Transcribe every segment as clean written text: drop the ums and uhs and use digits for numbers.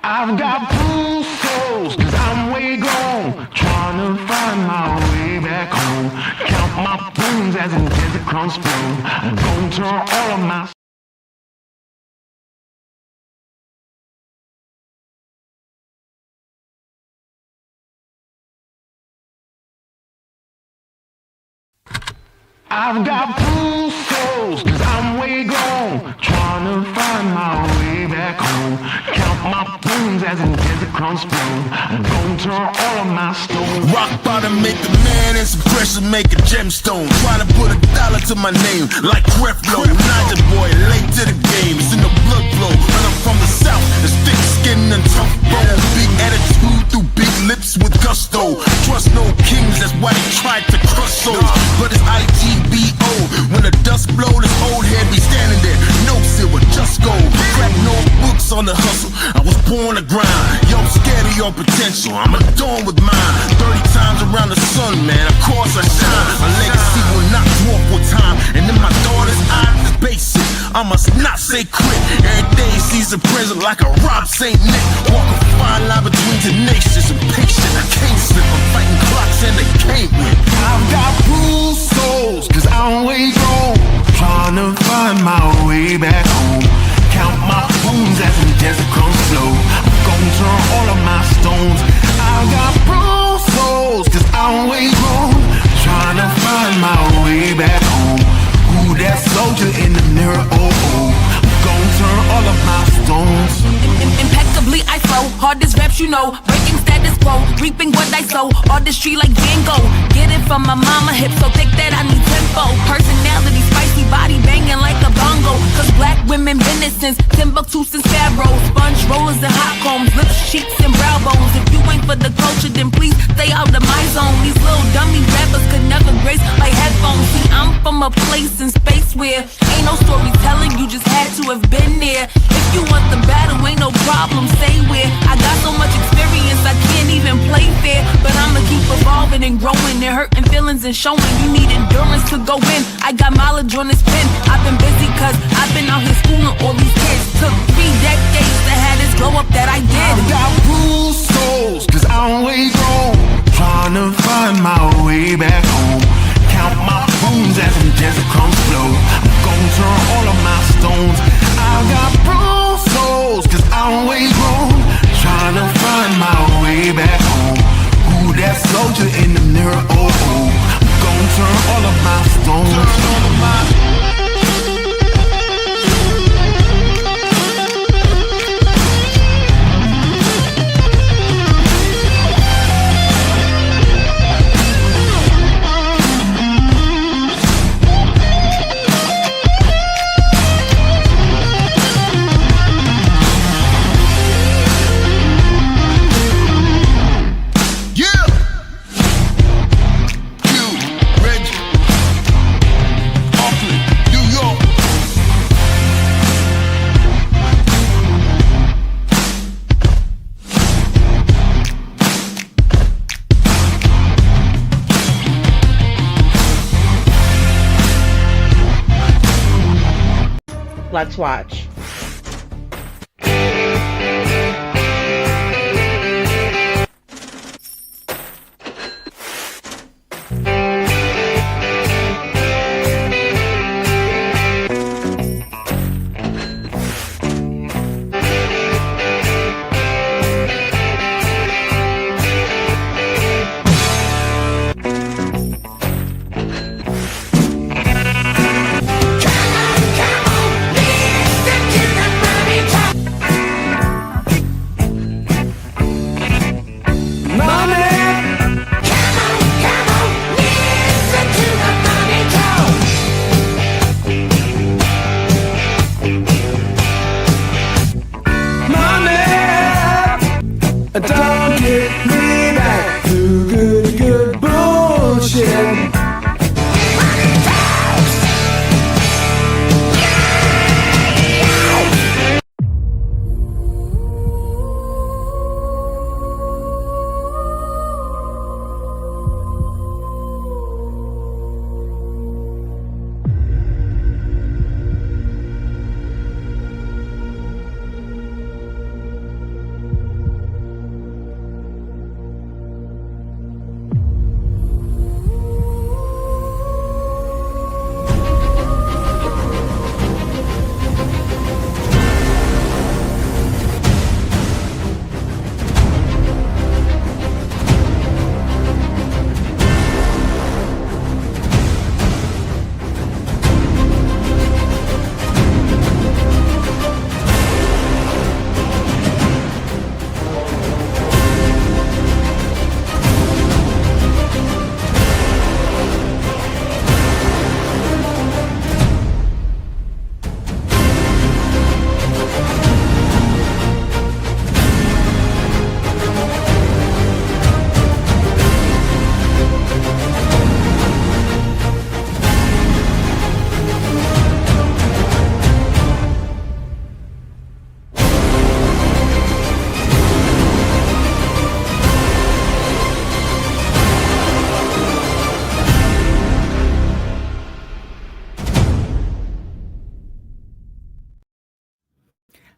I've got blue souls, cause I'm way gone, trying to find my way back home. Count my boons as in desert crumbs spoon. I'm gonna turn all of my I've got blue souls, cause I'm way gone, trying to find my way back home. Count my boons as in desert crumbs spoon. I'm gonna turn all of my stones. Rock bottom make a man and some pressure make a gemstone. Trying to put $1 to my name like Creflo. Niger boy, late to the game, it's in the blood flow. And I'm from the south, it's thick skin and tough bone. Big attitude through big lips with gusto. Trust no kings, that's why they tried to crush souls. But it's IGBO, when the dust blow, this old head be standing there. No silver, just gold. Crack no books on the hustle, I was born to grind. Yo, I'm scared of your potential, I'm adorned with mine. 30 times around the sun, man, of course I shine. My legacy will not dwarf with time. And in my daughter's eyes, it's basic, I must not say quit. Every day sees a present like a Rob St. Nick. Walk a fine line between tenacious and patient. I can't slip, I'm fighting clocks and they can't win. I've got blue souls, cause I'm way gone, trying to find my way back home. Count my boons as in desert crumbs flow. I'm gonna turn all of my stones. I've got blue souls, cause I'm way gone, trying to find my way back home. Who that soldier in the mirror, oh oh. I'm gonna turn all of my stones. Impeccably I flow, hardest raps you know, breaking status quo, reaping what I sow, artistry like Van Gogh. Get it from my mama, hip so thick that I need tempo. Personality, spicy body banging like a bongo. Cause black women been it since Timbuktu, since Pharaoh. Sponge rollers and hot combs, lips, cheeks and brow bones. If you ain't for the culture, then please stay out of my zone. These little dummy rappers could never grace my headphones. See, I'm from a place in space where ain't no storytelling, you just had to have been there. If you want the battle, ain't no problem, say where. I got so much experience, I can't even play fair. But I'ma keep evolving and growing and hurting feelings and showing. You need endurance to go in. I got mileage on this pen. I've been busy cause I've been out here schooling all these kids. Took 3 decades to have this glow up that I did. I've got blue souls, cause I'm way gone, trying to find my way back home. Count my boons as in desert crumbs flow. I'm gonna turn all of my stones. I've got blue souls, cause I'm way gone, trying to find my way back home. Who that soldier in the mirror, oh oh. I'm gonna turn all of my stones. Turn all of my Let's watch. Don't get me back to good bullshit.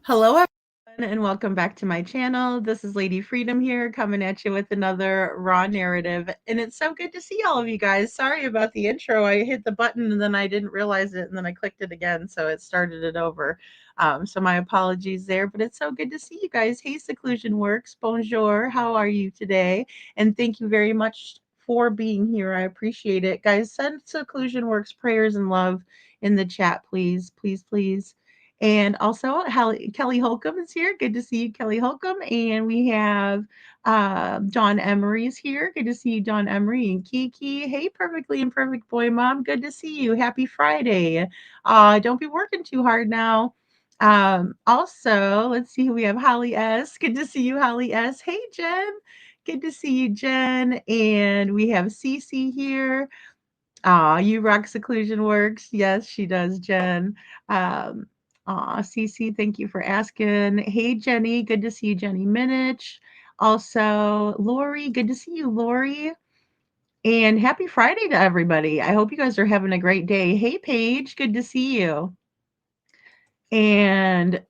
Hello, everyone, and welcome back to my channel. This is Lady Freedom here, coming at you with another raw narrative. And it's so good to see all of you guys. Sorry about the intro. I hit the button and then I didn't realize it, and then I clicked it again, so it started it over. So my apologies there, but it's so good to see you guys. Hey, Seclusion Works. Bonjour. How are you today? And thank you very much for being here. I appreciate it. Guys, send Seclusion Works prayers and love in the chat, please. Please, please. And also, Kelly Holcomb is here. Good to see you, Kelly Holcomb. And we have John Emery's here. Good to see you, John Emery and Kiki. Hey, Perfectly Imperfect Boy Mom. Good to see you. Happy Friday. Don't be working too hard now. Also, let's see who we have. Holly S. Good to see you, Holly S. Hey, Jen. Good to see you, Jen. And we have Cece here. You rock Seclusion Works. Yes, she does, Jen. Um, Cece, thank you for asking. Hey, Jenny. Good to see you, Jenny Minich. Also, Lori. Good to see you, Lori. And happy Friday to everybody. I hope you guys are having a great day. Hey, Paige. Good to see you. And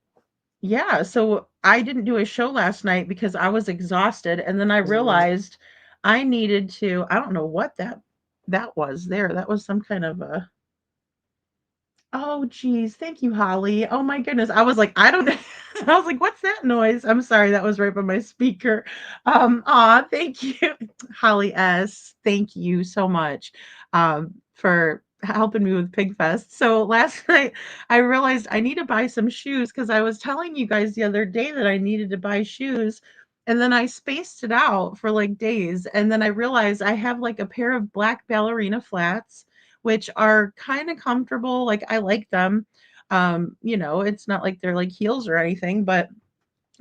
yeah, so I didn't do a show last night because I was exhausted. And then I realized I needed to, I don't know what that was there. That was some kind of a Oh, geez. Thank you, Holly. Oh my goodness. I was like, I don't I was like, what's that noise? I'm sorry, that was right by my speaker. Thank you, Holly S. Thank you so much for helping me with Pigfest. So last night I realized I need to buy some shoes because I was telling you guys the other day that I needed to buy shoes. And then I spaced it out for like days. And then I realized I have like a pair of black ballerina flats which are kind of comfortable. Like I like them. It's not like they're like heels or anything, but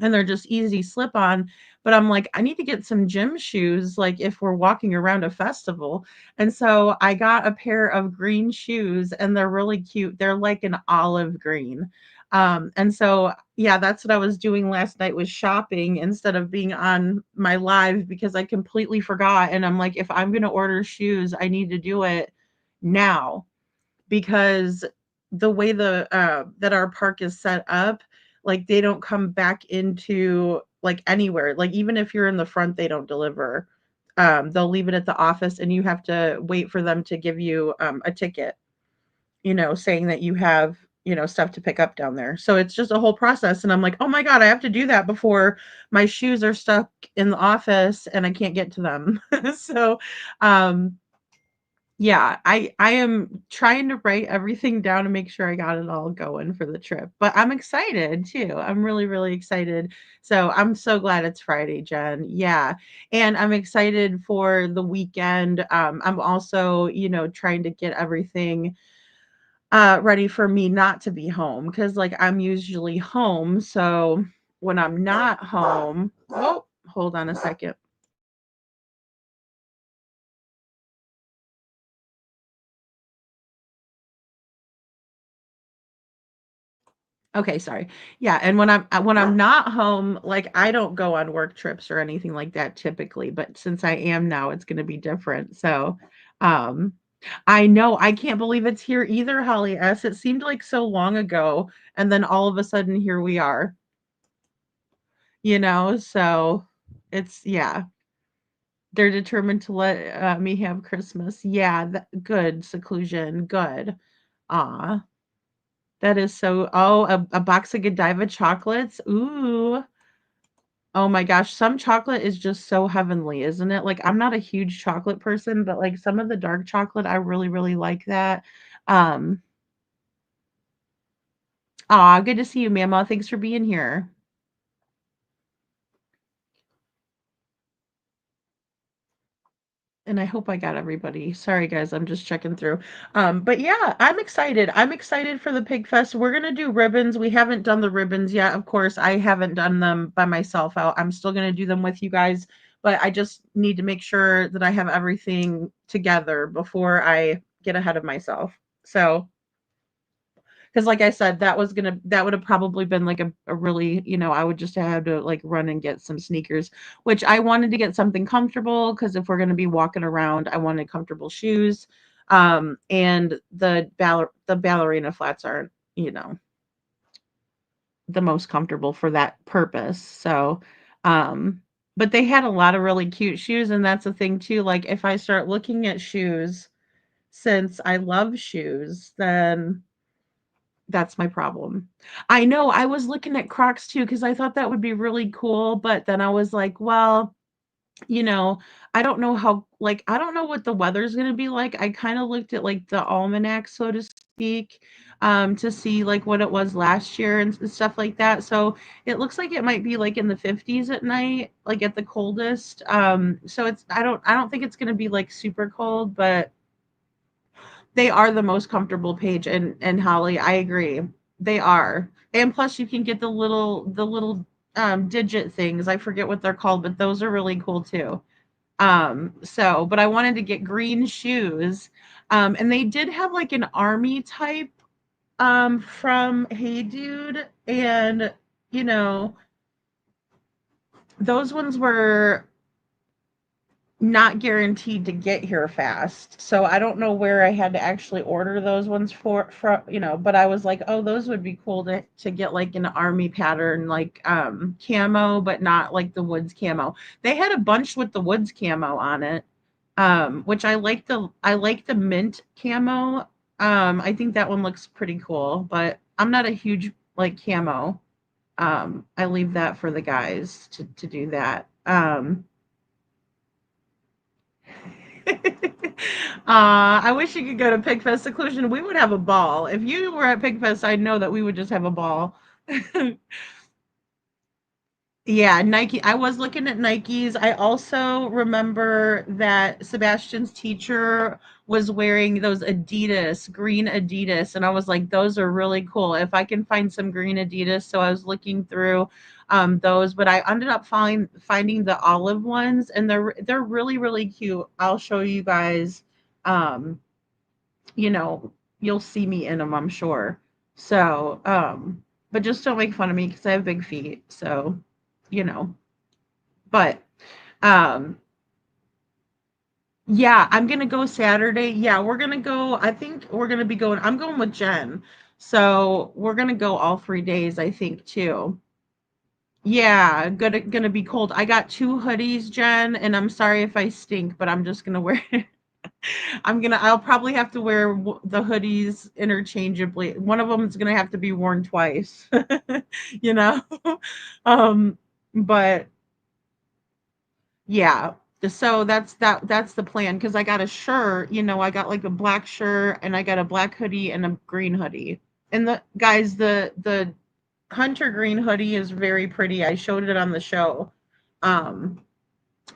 and they're just easy slip on. But I'm like, I need to get some gym shoes, like if we're walking around a festival. And so I got a pair of green shoes and they're really cute. They're like an olive green. And so yeah, that's what I was doing last night was shopping instead of being on my live because I completely forgot. And I'm like, if I'm gonna order shoes, I need to do it now because the way that our park is set up, like they don't come back into like anywhere. Like even if you're in the front, they don't deliver. They'll leave it at the office and you have to wait for them to give you a ticket, saying that you have, stuff to pick up down there. So it's just a whole process. And I'm like, oh my God, I have to do that before my shoes are stuck in the office and I can't get to them. So um yeah, I am trying to write everything down to make sure I got it all going for the trip, but I'm excited too. I'm really, really excited. So I'm so glad it's Friday, Jen. Yeah. And I'm excited for the weekend. I'm also, trying to get everything ready for me not to be home because like I'm usually home. So when I'm not home, oh, hold on a second. Okay, sorry. Yeah, and when I'm not home, like I don't go on work trips or anything like that typically, but since I am now, it's going to be different. So, um I know I can't believe it's here either, Holly S. It seemed like so long ago and then all of a sudden here we are, so it's yeah, they're determined to let me have Christmas. Yeah, good seclusion, good. Ah. That is so oh, a box of Godiva chocolates? Ooh. Oh my gosh, some chocolate is just so heavenly, isn't it? Like, I'm not a huge chocolate person, but, like, some of the dark chocolate, I really, really like that. Um, good to see you, Mama. Thanks for being here. And I hope I got everybody. Sorry, guys, I'm just checking through. But yeah, I'm excited. I'm excited for the Pig Fest. We're gonna do ribbons. We haven't done the ribbons yet. Of course, I haven't done them by myself. I'm still gonna do them with you guys, but I just need to make sure that I have everything together before I get ahead of myself. So because like I said, that would have probably been like a really, I would just have to like run and get some sneakers, which I wanted to get something comfortable because if we're gonna be walking around, I wanted comfortable shoes. And the ballerina flats aren't, the most comfortable for that purpose. So, um, but they had a lot of really cute shoes, and that's the thing too. Like if I start looking at shoes, since I love shoes, then that's my problem. I know I was looking at Crocs too because I thought that would be really cool, but then I was like, well, you know, I don't know how, like, I don't know what the weather's gonna be like. I kind of looked at like the almanac, so to speak, to see like what it was last year and stuff like that. So it looks like it might be like in the 50s at night, like at the coldest. So I don't think it's gonna be like super cold, but they are the most comfortable Paige and Holly. I agree. They are. And plus you can get the little digit things. I forget what they're called, but those are really cool too. So, but I wanted to get green shoes. And they did have like an army type from Hey Dude, and you know, those ones were not guaranteed to get here fast. So I don't know where I had to actually order those ones for, but I was like, "Oh, those would be cool to get like an army pattern like camo, but not like the woods camo." They had a bunch with the woods camo on it. Which I like the mint camo. I think that one looks pretty cool, but I'm not a huge like camo. I leave that for the guys to do that. I wish you could go to Pigfest Seclusion. We would have a ball. If you were at Pigfest, I know that we would just have a ball. Yeah, Nike. I was looking at Nikes. I also remember that Sebastian's teacher was wearing those Adidas, green Adidas, and I was like, those are really cool. If I can find some green Adidas, so I was looking through those, but I ended up finding the olive ones, and they're really really cute. I'll show you guys. Um, you know, you'll see me in them, I'm sure. So, but just don't make fun of me because I have big feet. So, you know, but um, yeah, I'm gonna go Saturday. Yeah, we're gonna go. I think we're gonna be going. I'm going with Jen. So we're gonna go all 3 days, I think, too. Yeah, gonna be cold. I got two hoodies, Jen, and I'm sorry if I stink, but I'm just gonna wear I'll probably have to wear the hoodies interchangeably. One of them is gonna have to be worn twice, you know. um, but yeah, so that's the plan because I got a shirt. I got like a black shirt and I got a black hoodie and a green hoodie. And the guys, the hunter green hoodie is very pretty. I showed it on the show. Um,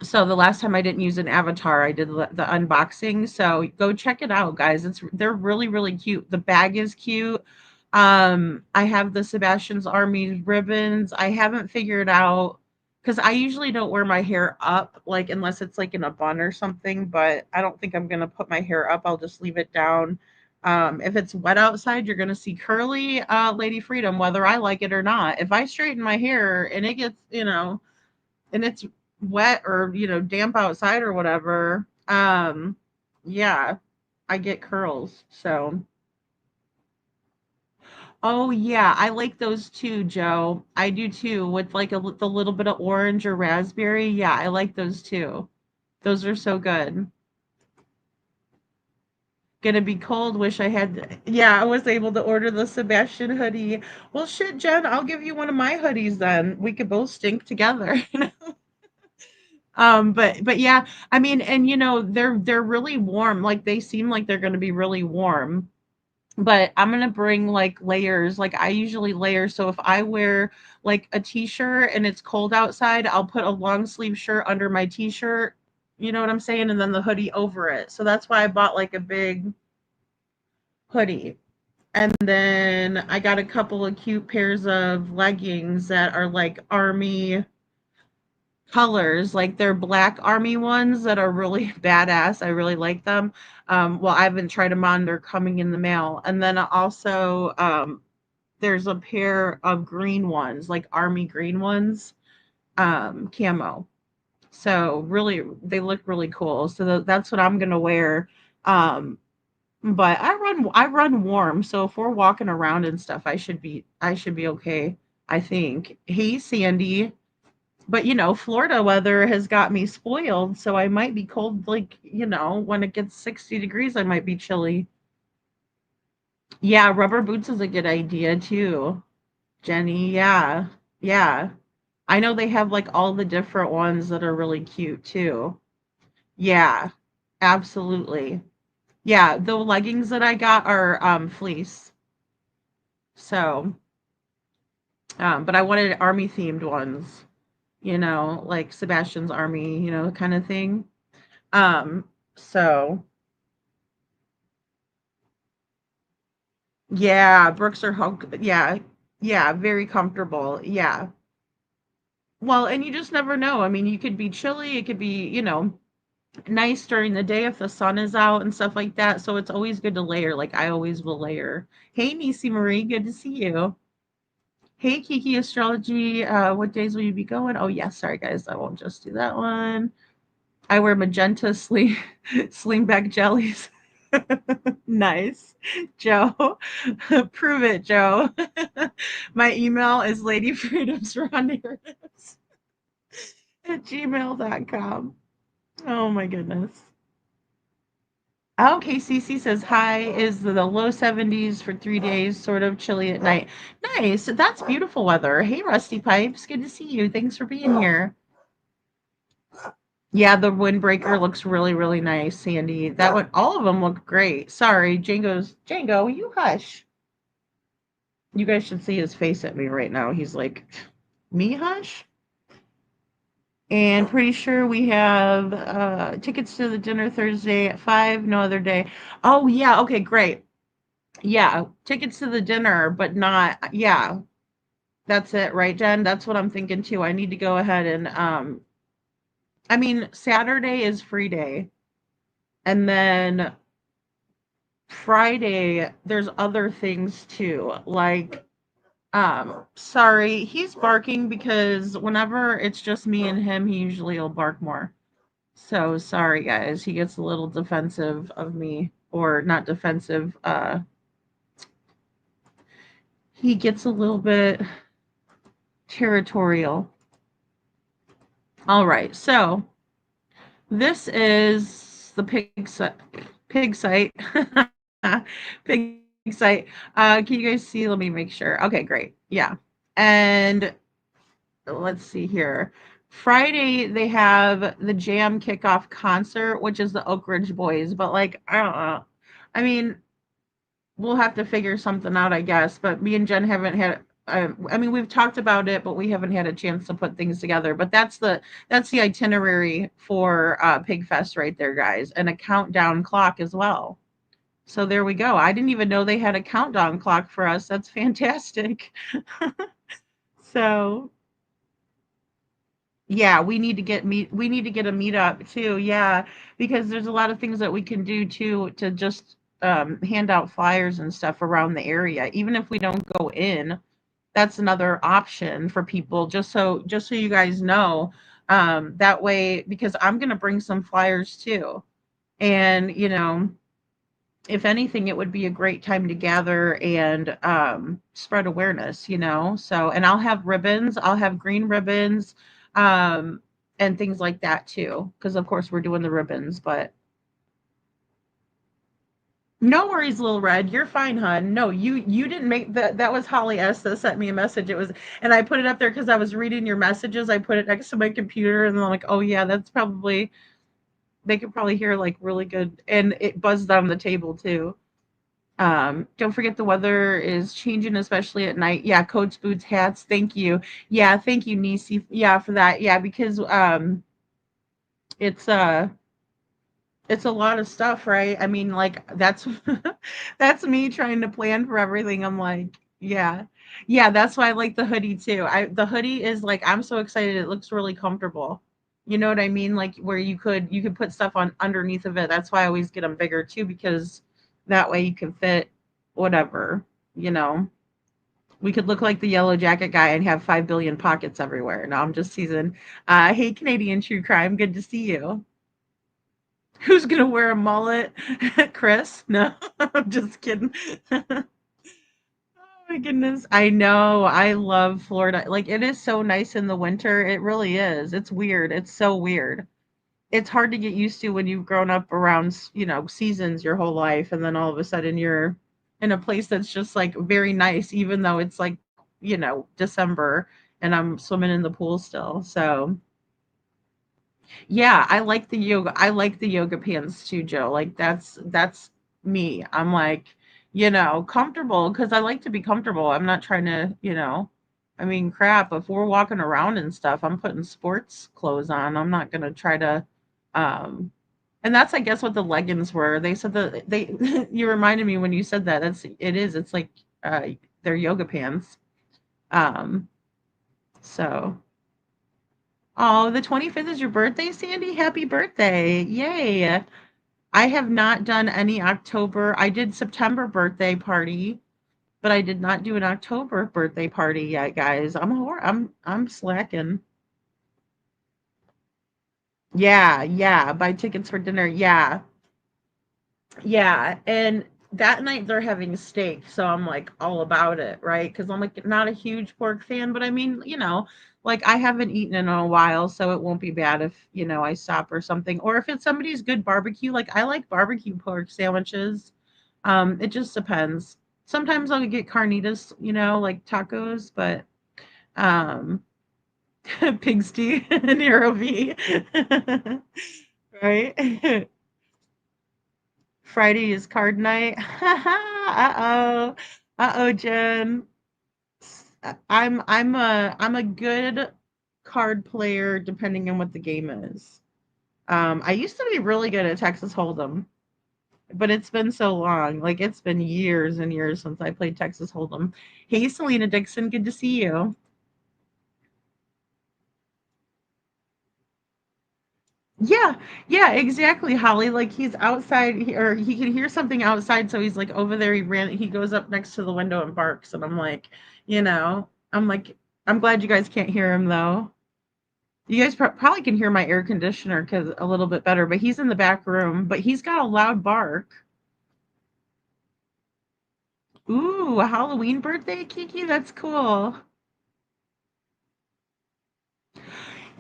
so the last time I didn't use an avatar, I did the unboxing. So go check it out, guys. They're really really cute. The bag is cute. I have the Sebastian's Army ribbons. I haven't figured out because I usually don't wear my hair up, like unless it's like in a bun or something. But I don't think I'm gonna put my hair up. I'll just leave it down. If it's wet outside, you're gonna see curly Lady Freedom, whether I like it or not. If I straighten my hair and it gets, and it's wet or damp outside or whatever, yeah, I get curls. So oh yeah, I like those too, Joe. I do too, with like the little bit of orange or raspberry. Yeah, I like those too. Those are so good. Gonna be cold. Wish I had. Yeah, I was able to order the Sebastian hoodie. Well, shit, Jen, I'll give you one of my hoodies then. We could both stink together. But yeah, I mean, and they're really warm. Like they seem like they're gonna be really warm. But I'm gonna bring like layers. Like I usually layer. So if I wear like a t-shirt and it's cold outside, I'll put a long sleeve shirt under my t-shirt. You know what I'm saying? And then the hoodie over it. So that's why I bought like a big hoodie. And then I got a couple of cute pairs of leggings that are like army colors, like they're black army ones that are really badass. I really like them. Well, I haven't tried them on. They're coming in the mail. And then also, there's a pair of green ones, like army green ones, camo. So really, they look really cool. So that's what I'm gonna wear. Um, but I run warm. So if we're walking around and stuff, I should be okay. I think. Hey, Sandy. But Florida weather has got me spoiled, so I might be cold. Like, when it gets 60 degrees, I might be chilly. Yeah, rubber boots is a good idea too, Jenny. Yeah, yeah. I know they have like all the different ones that are really cute too. Yeah, absolutely. Yeah, the leggings that I got are fleece. So, but I wanted army themed ones, like Sebastian's army, kind of thing. Um, so yeah, Brooks are yeah, yeah, very comfortable. Yeah. Well, and you just never know. I mean, you could be chilly, it could be, nice during the day if the sun is out and stuff like that. So it's always good to layer. Like I always will layer. Hey, Nisi Marie, good to see you. Hey, Kiki Astrology, what days will you be going? Oh, yeah, sorry guys, I won't just do that one. I wear magenta slingback jellies. Nice. Joe, prove it, Joe. My email is ladyfreedomsrondeers at gmail.com. Oh my goodness. Okay, CC says hi is the low 70s for 3 days, sort of chilly at night. Nice. That's beautiful weather. Hey, Rusty Pipes. Good to see you. Thanks for being here. Yeah, the windbreaker looks really, really nice, Sandy. That one, all of them look great. Sorry, Django, you hush. You guys should see his face at me right now. He's like, me hush? And pretty sure we have tickets to the dinner Thursday at 5, no other day. Oh, yeah. Okay, great. Yeah, tickets to the dinner, but not, yeah, that's it, right, Jen? That's what I'm thinking too. I need to go ahead and, I mean, Saturday is free day. And then Friday, there's other things too. Like, sorry, he's barking because whenever it's just me and him, he usually will bark more. So sorry, guys. He gets a little defensive of me, or not defensive. He gets a little bit territorial. All right, so this is the pig site. Pig site. Can you guys see? Let me make sure. Okay, great. Yeah. And let's see here. Friday they have the Jam kickoff concert, which is the Oak Ridge Boys, but like I don't know. I mean, we'll have to figure something out, I guess. But me and Jen haven't had. I mean, we've talked about it, but we haven't had a chance to put things together. But that's the itinerary for Pig Fest right there, guys, and a countdown clock as well. So there we go. I didn't even know they had a countdown clock for us. That's fantastic. So yeah, we need to get a meetup too. Yeah, because there's a lot of things that we can do too to just hand out flyers and stuff around the area. Even if we don't go in, that's another option for people. Just so you guys know, that way because I'm gonna bring some flyers too, and if anything, it would be a great time to gather and spread awareness, So, and I'll have ribbons, I'll have green ribbons, um, and things like that too, because of course we're doing the ribbons. But no worries, little red, you're fine, hun. No, you didn't make that. That was Holly S that sent me a message. It was, and I put it up there because I was reading your messages. I put it next to my computer, and I'm like, oh yeah, that's probably they could probably hear like really good, and it buzzed on the table too. Don't forget the weather is changing, especially at night. Yeah, coats, boots, hats. Thank you. Yeah, thank you, Nisi. Yeah, for that. Yeah, because it's it's a lot of stuff, right? I mean, like that's that's me trying to plan for everything. I'm like, yeah. Yeah, that's why I like the hoodie too. The hoodie is like I'm so excited. It looks really comfortable. You know what I mean? Like where you could put stuff on underneath of it. That's why I always get them bigger too because that way you can fit whatever, you know. We could look like the yellow jacket guy and have 5 billion pockets everywhere. No, I'm just teasing. Hey, Canadian True Crime, good to see you. Who's gonna wear a mullet? Chris? No, I'm just kidding. Oh my goodness. I know. I love Florida. Like it is so nice in the winter. It really is. It's weird. It's so weird. It's hard to get used to when you've grown up around, seasons your whole life and then all of a sudden you're in a place that's just like very nice even though it's like, December and I'm swimming in the pool still. So, yeah, I like the yoga pants too, Joe. Like that's me. I'm like, comfortable because I like to be comfortable. I'm not trying to, I mean, crap, if we're walking around and stuff, I'm putting sports clothes on. I'm not gonna try to um and that's I guess what the leggings were. They said that they you reminded me when you said that. It's like they're yoga pants. Um so Oh, the 25th is your birthday, Sandy? Happy birthday. Yay. I have not done any October. I did September birthday party, but I did not do an October birthday party yet, guys. I'm slacking. Yeah, yeah. Buy tickets for dinner. Yeah. Yeah, and that night they're having steak, so I'm like all about it, right? Because I'm like not a huge pork fan, but I mean, like I haven't eaten in a while, so it won't be bad if, I stop or something. Or if it's somebody's good barbecue, like I like barbecue pork sandwiches. It just depends. Sometimes I'll get carnitas, like tacos, but um pig stew Nero V. Right? Friday is card night. Uh-oh. Uh-oh, Jen. I'm a good card player depending on what the game is. I used to be really good at Texas Hold'em, but it's been so long. Like it's been years and years since I played Texas Hold'em. Hey, Selena Dixon, good to see you. Yeah, yeah, exactly, Holly. Like he's outside, or he can hear something outside, so he's like over there. He goes up next to the window and barks, and I'm like, I'm glad you guys can't hear him though. You guys probably can hear my air conditioner because a little bit better, but he's in the back room, but he's got a loud bark. Ooh, a Halloween birthday, Kiki. That's cool.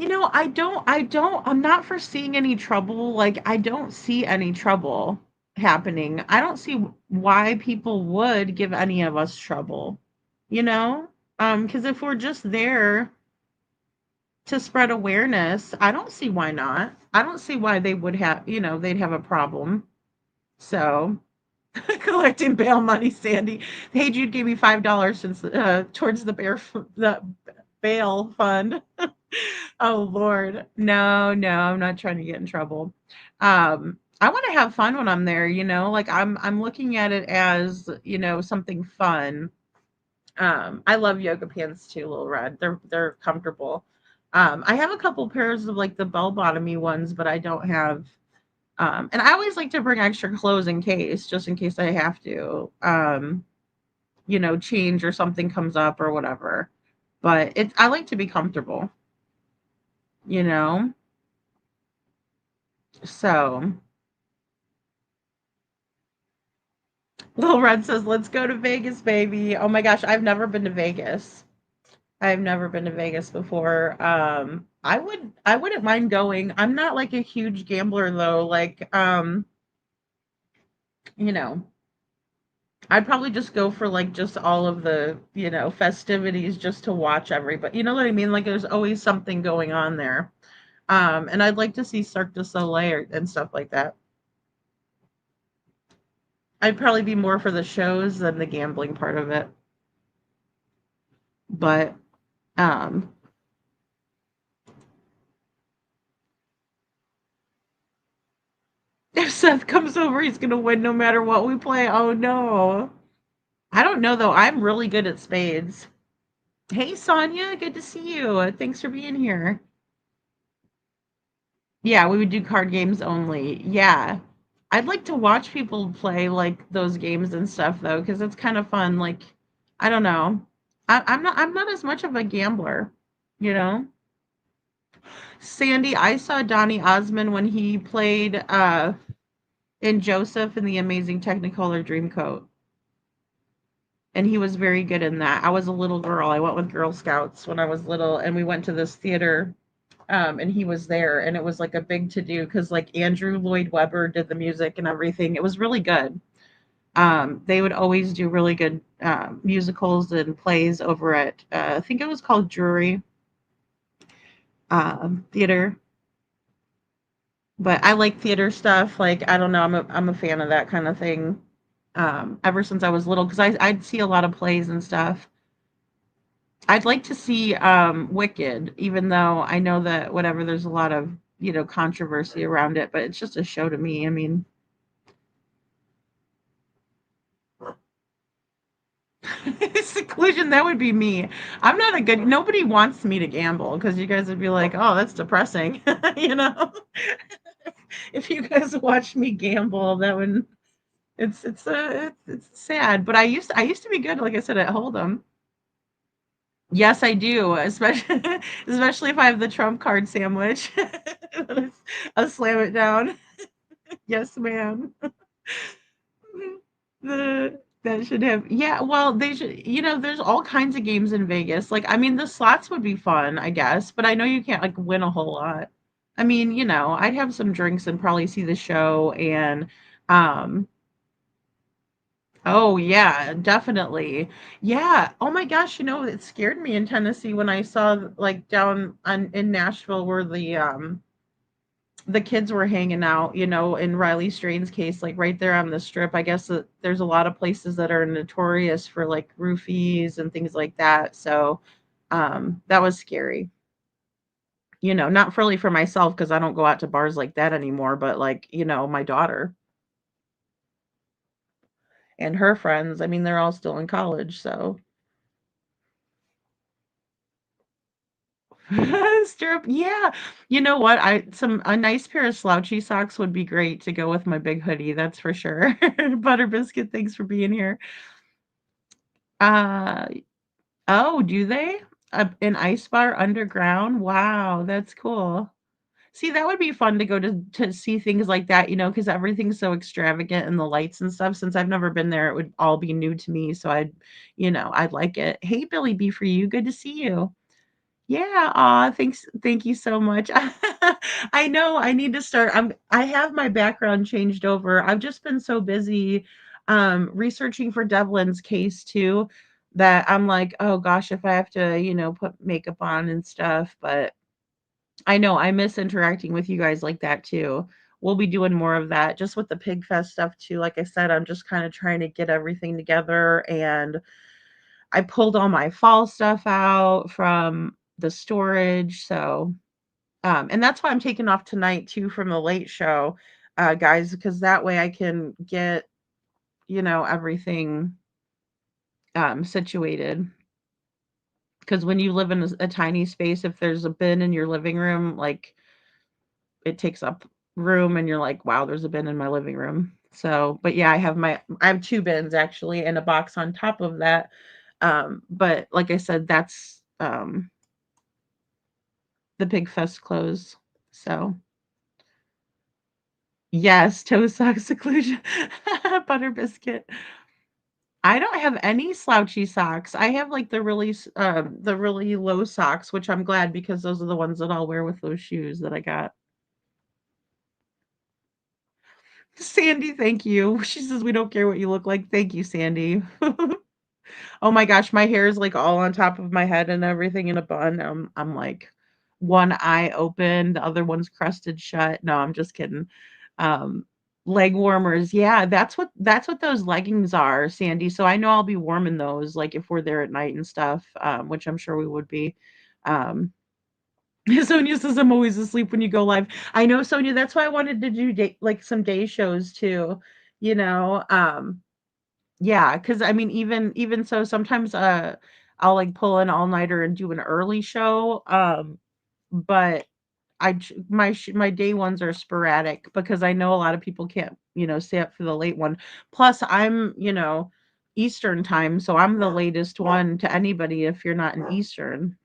I'm not foreseeing any trouble. Like, I don't see any trouble happening. I don't see why people would give any of us trouble, you know? Because if we're just there to spread awareness, I don't see why not. I don't see why they would have, they'd have a problem. So, collecting bail money, Sandy. Hey, Jude gave me $5 since towards the bail fund. Oh Lord. No, no, I'm not trying to get in trouble. I want to have fun when I'm there, like I'm looking at it as, something fun. I love yoga pants too, Little Red. They're comfortable. I have a couple pairs of like the bell bottomy ones, but I don't have and I always like to bring extra clothes in case, just in case I have to. Change or something comes up or whatever. But I like to be comfortable, you know? So, Little Red says, let's go to Vegas, baby. Oh my gosh, I've never been to Vegas. I've never been to Vegas before. I wouldn't mind going. I'm not like a huge gambler though. Like, you know, I'd probably just go for like just all of the, festivities just to watch everybody. You know what I mean? Like there's always something going on there. And I'd like to see Cirque du Soleil and stuff like that. I'd probably be more for the shows than the gambling part of it. But um if Seth comes over, he's gonna win no matter what we play. Oh no. I don't know though. I'm really good at spades. Hey Sonia, good to see you. Thanks for being here. Yeah, we would do card games only. Yeah. I'd like to watch people play like those games and stuff though, because it's kind of fun. Like, I don't know. I'm not as much of a gambler, you know? Sandy, I saw Donny Osmond when he played in Joseph in the Amazing Technicolor Dreamcoat. and he was very good in that. I was a little girl. I went with Girl Scouts when I was little, and we went to this theater, and he was there, and it was like a big to do because like Andrew Lloyd Webber did the music and everything. It was really good. They would always do really good musicals and plays over at I think it was called Drury Theater. But I like theater stuff. Like I don't know, I'm a fan of that kind of thing. Ever since I was little, because I'd see a lot of plays and stuff. I'd like to see Wicked, even though I know that whatever there's a lot of controversy around it, but it's just a show to me. I mean, seclusion, that would be me. I'm not a good nobody wants me to gamble because you guys would be like, "Oh, that's depressing." you know? If you guys watch me gamble, that would it's sad, but I used to be good, like I said, at Hold'em. Yes, I do, especially especially if I have the trump card sandwich. I'll slam it down. Yes, ma'am. That should have yeah, well, they should there's all kinds of games in Vegas. Like, I mean, the slots would be fun, I guess, but I know you can't like win a whole lot. I mean, I'd have some drinks and probably see the show and um oh yeah, definitely. Yeah. Oh my gosh, it scared me in Tennessee when I saw like down in Nashville where the kids were hanging out, in Riley Strain's case, like right there on the strip. I guess that there's a lot of places that are notorious for like roofies and things like that. So that was scary. Not really for myself because I don't go out to bars like that anymore, but like, my daughter and her friends. I mean, they're all still in college, so stirrup, yeah. You know what? A nice pair of slouchy socks would be great to go with my big hoodie, that's for sure. Butter biscuit, thanks for being here. Uh oh, do they? An ice bar underground? Wow, that's cool. See, that would be fun to go to see things like that, because everything's so extravagant and the lights and stuff. Since I've never been there, it would all be new to me. So I'd like it. Hey, Billy B for you. Good to see you. Yeah, aw, thank you so much. I know I need to start. I have my background changed over. I've just been so busy researching for Devlin's case too that I'm like, oh gosh, if I have to, put makeup on and stuff, but I know I miss interacting with you guys like that too. We'll be doing more of that just with the pig fest stuff too. Like I said, I'm just kind of trying to get everything together and I pulled all my fall stuff out from the storage, so, and that's why I'm taking off tonight too from the late show, guys, because that way I can get, everything, situated. Because when you live in a tiny space, if there's a bin in your living room, like, it takes up room and you're like, "Wow, there's a bin in my living room." So, but yeah, I have 2 bins actually and a box on top of that. But like I said, that's, the Pig Fest clothes. So, yes, toe sock seclusion. Butter biscuit. I don't have any slouchy socks. I have like the really low socks, which I'm glad because those are the ones that I'll wear with those shoes that I got. Sandy, thank you. She says we don't care what you look like. Thank you, Sandy. Oh my gosh, my hair is like all on top of my head and everything in a bun. I'm like one eye open, the other one's crusted shut. No, I'm just kidding. Um, leg warmers. Yeah, that's what those leggings are, Sandy. So I know I'll be warm in those, like if we're there at night and stuff, which I'm sure we would be. Um, Sonia says I'm always asleep when you go live. I know, Sonia. That's why I wanted to do like some day shows too. You know, yeah, because I mean, even so, sometimes I'll like pull an all-nighter and do an early show. But my day ones are sporadic because I know a lot of people can't, stay up for the late one. Plus, I'm, Eastern time, so I'm the latest one to anybody if you're not in Eastern.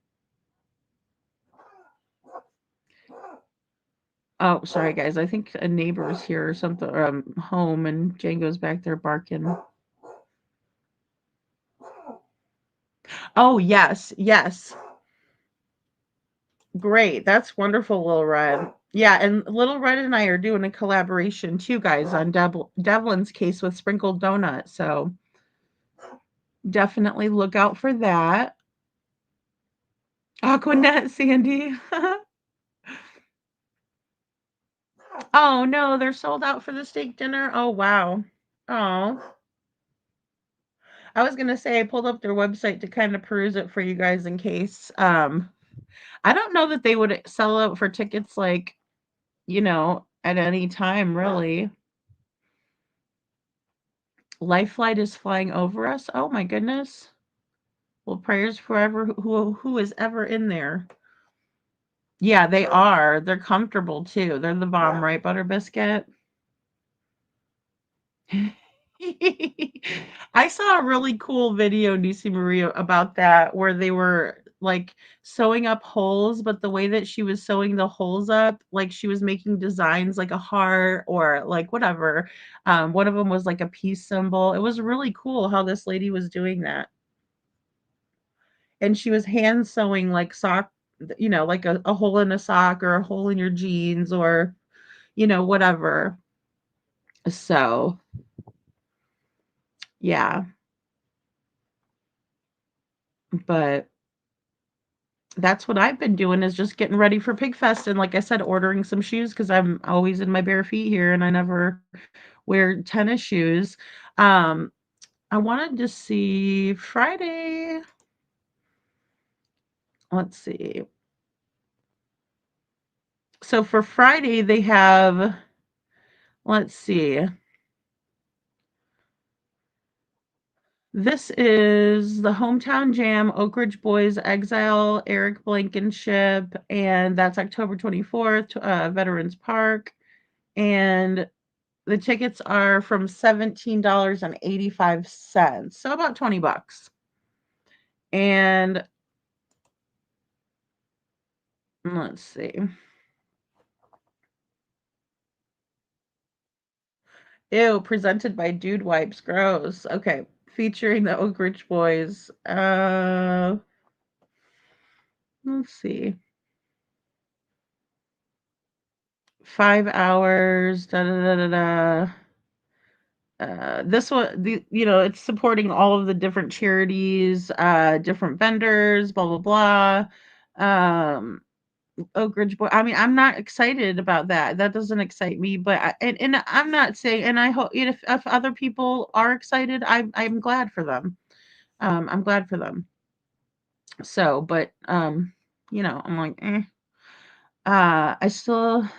Oh, sorry guys. I think a neighbor's here or something, home, and Django's back there barking. Oh, yes, yes. Great. That's wonderful, Little Red. Yeah, and Little Red and I are doing a collaboration too, guys, on Devlin's case with Sprinkled Donut. So definitely look out for that. Aquanet, Sandy. Oh no, they're sold out for the steak dinner. Oh wow. Oh. I was gonna say I pulled up their website to kind of peruse it for you guys in case. I don't know that they would sell out for tickets like, at any time really. Life flight is flying over us. Oh my goodness. Well, prayers forever who is ever in there. Yeah, they are. They're comfortable too. They're the bomb, right, Butter Biscuit? I saw a really cool video, Nisi Maria, about that where they were like sewing up holes, but the way that she was sewing the holes up, like she was making designs like a heart or like whatever. One of them was like a peace symbol. It was really cool how this lady was doing that. And she was hand sewing like like a hole in a sock or a hole in your jeans or, whatever. So, yeah, but that's what I've been doing is just getting ready for Pigfest and like I said, ordering some shoes because I'm always in my bare feet here and I never wear tennis shoes. Um, I wanted to see Friday. Let's see. So for Friday, they have, let's see. This is the Hometown Jam, Oak Ridge Boys, Exile, Eric Blankenship, and that's October 24th, Veterans Park. And the tickets are from $17.85, so about 20 bucks. And let's see. Ew, presented by Dude Wipes. Gross. Okay, featuring the Oak Ridge Boys. Let's see. 5 hours. Da da da da da. This one, it's supporting all of the different charities, different vendors, blah blah blah. Oak Ridge Boy. I mean, I'm not excited about that. That doesn't excite me. But and I'm not saying. And I hope if other people are excited, I'm glad for them. I'm glad for them. So, but I'm like, I still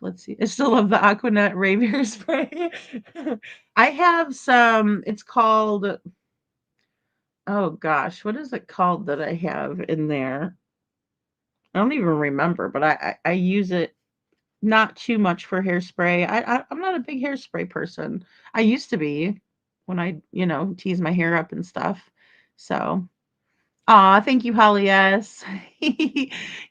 let's see. I still love the Aquanet Ravier spray. I have some. It's called. Oh gosh, what is it called that I have in there? I don't even remember, but I use it not too much for hairspray. I'm not a big hairspray person. I used to be when I, tease my hair up and stuff. So, thank you, Holly. Yes.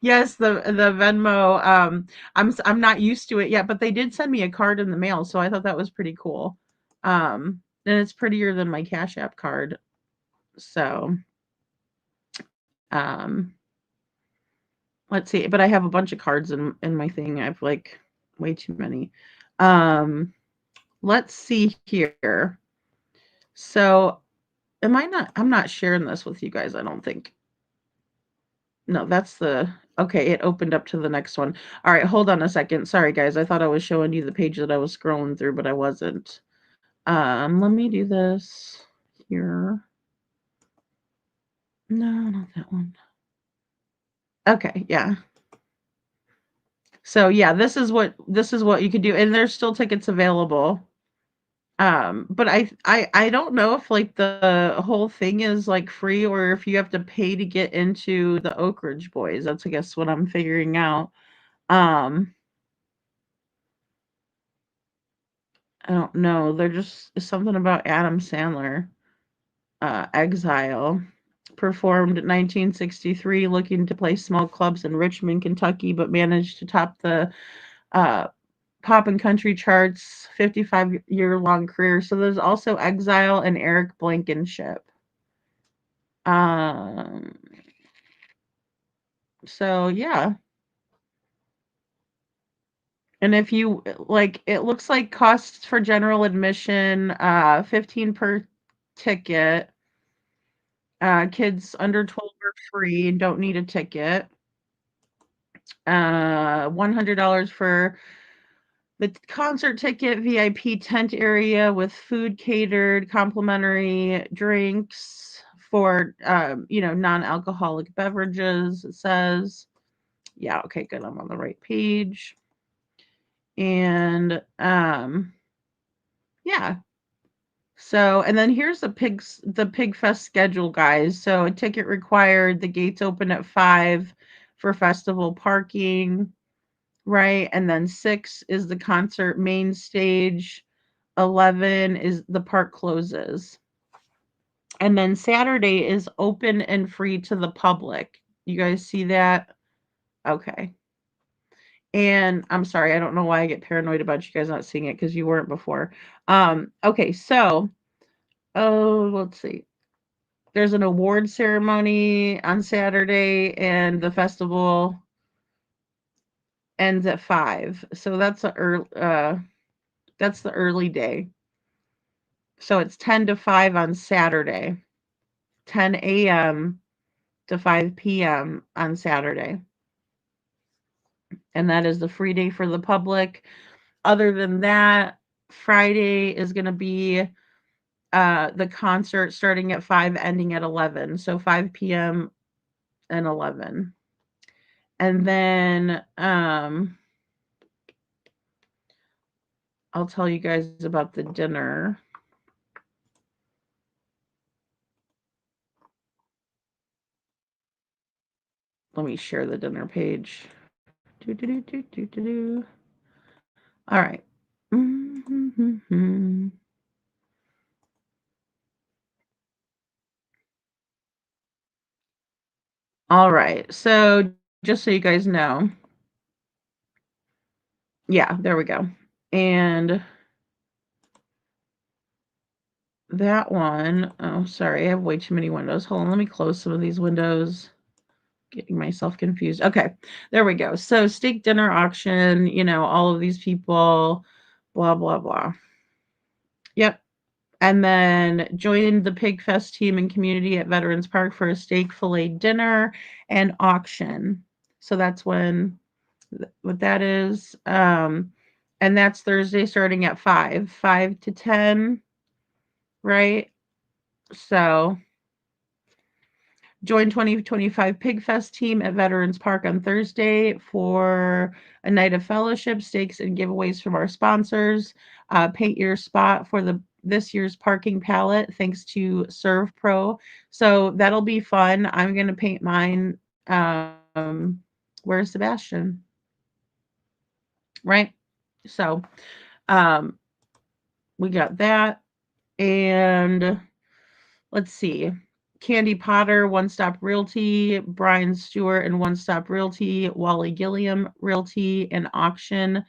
Yes, the Venmo. I'm not used to it yet, but they did send me a card in the mail, so I thought that was pretty cool. And it's prettier than my Cash App card. So, um, let's see. But I have a bunch of cards in my thing. I have like way too many. Um, let's see here. So, I'm not sharing this with you guys, I don't think. No, okay, it opened up to the next one. All right, hold on a second. Sorry, guys. I thought I was showing you the page that I was scrolling through, but I wasn't. Let me do this here. No, not that one. Okay, yeah. So yeah, this is what you could do, and there's still tickets available. But I don't know if like the whole thing is like free or if you have to pay to get into the Oak Ridge Boys. That's I guess what I'm figuring out. Um, I don't know. They're just something about Adam Sandler. Exile performed in 1963, looking to play small clubs in Richmond, Kentucky, but managed to top the uh, pop and country charts 55-year long career. So there's also Exile and Eric Blankenship. Um, so yeah. And if you like, it looks like costs for general admission, 15 per ticket. Kids under 12 are free and don't need a ticket. $100 for the concert ticket, VIP tent area with food catered, complimentary drinks for, non-alcoholic beverages, it says. Yeah, okay, good. I'm on the right page. And yeah. So, and then here's the Pig Fest schedule, guys. So, a ticket required. The gates open at 5 for festival parking, right? And then 6 is the concert main stage. 11 is the park closes. And then Saturday is open and free to the public. You guys see that? Okay. And I'm sorry, I don't know why I get paranoid about you guys not seeing it because you weren't before. Okay, so let's see. There's an award ceremony on Saturday, and the festival ends at 5. So that's the early day. So it's 10 to 5 on Saturday, 10 a.m. to 5 p.m. on Saturday. And that is the free day for the public. Other than that, Friday is going to be the concert starting at 5, ending at 11. So 5 p.m. and 11. And then I'll tell you guys about the dinner. Let me share the dinner page. Do, do, do, do, do, do, do. All right. Mm-hmm. All right. So just so you guys know, yeah, there we go. And that one, oh, sorry, I have way too many windows. Hold on, let me close some of these windows. Getting myself confused. Okay, there we go. So steak dinner auction, all of these people, blah, blah, blah. Yep. And then join the Pig Fest team and community at Veterans Park for a steak fillet dinner and auction. So that's what that is. And that's Thursday starting at 5 to 10, right? So join 2025 Pig Fest team at Veterans Park on Thursday for a night of fellowship, steaks, and giveaways from our sponsors. Paint your spot for this year's parking palette thanks to Serve Pro. So that'll be fun. I'm gonna paint mine. Where's Sebastian? Right. So we got that. And let's see. Candy Potter, One Stop Realty, Brian Stewart and One Stop Realty, Wally Gilliam Realty and Auction,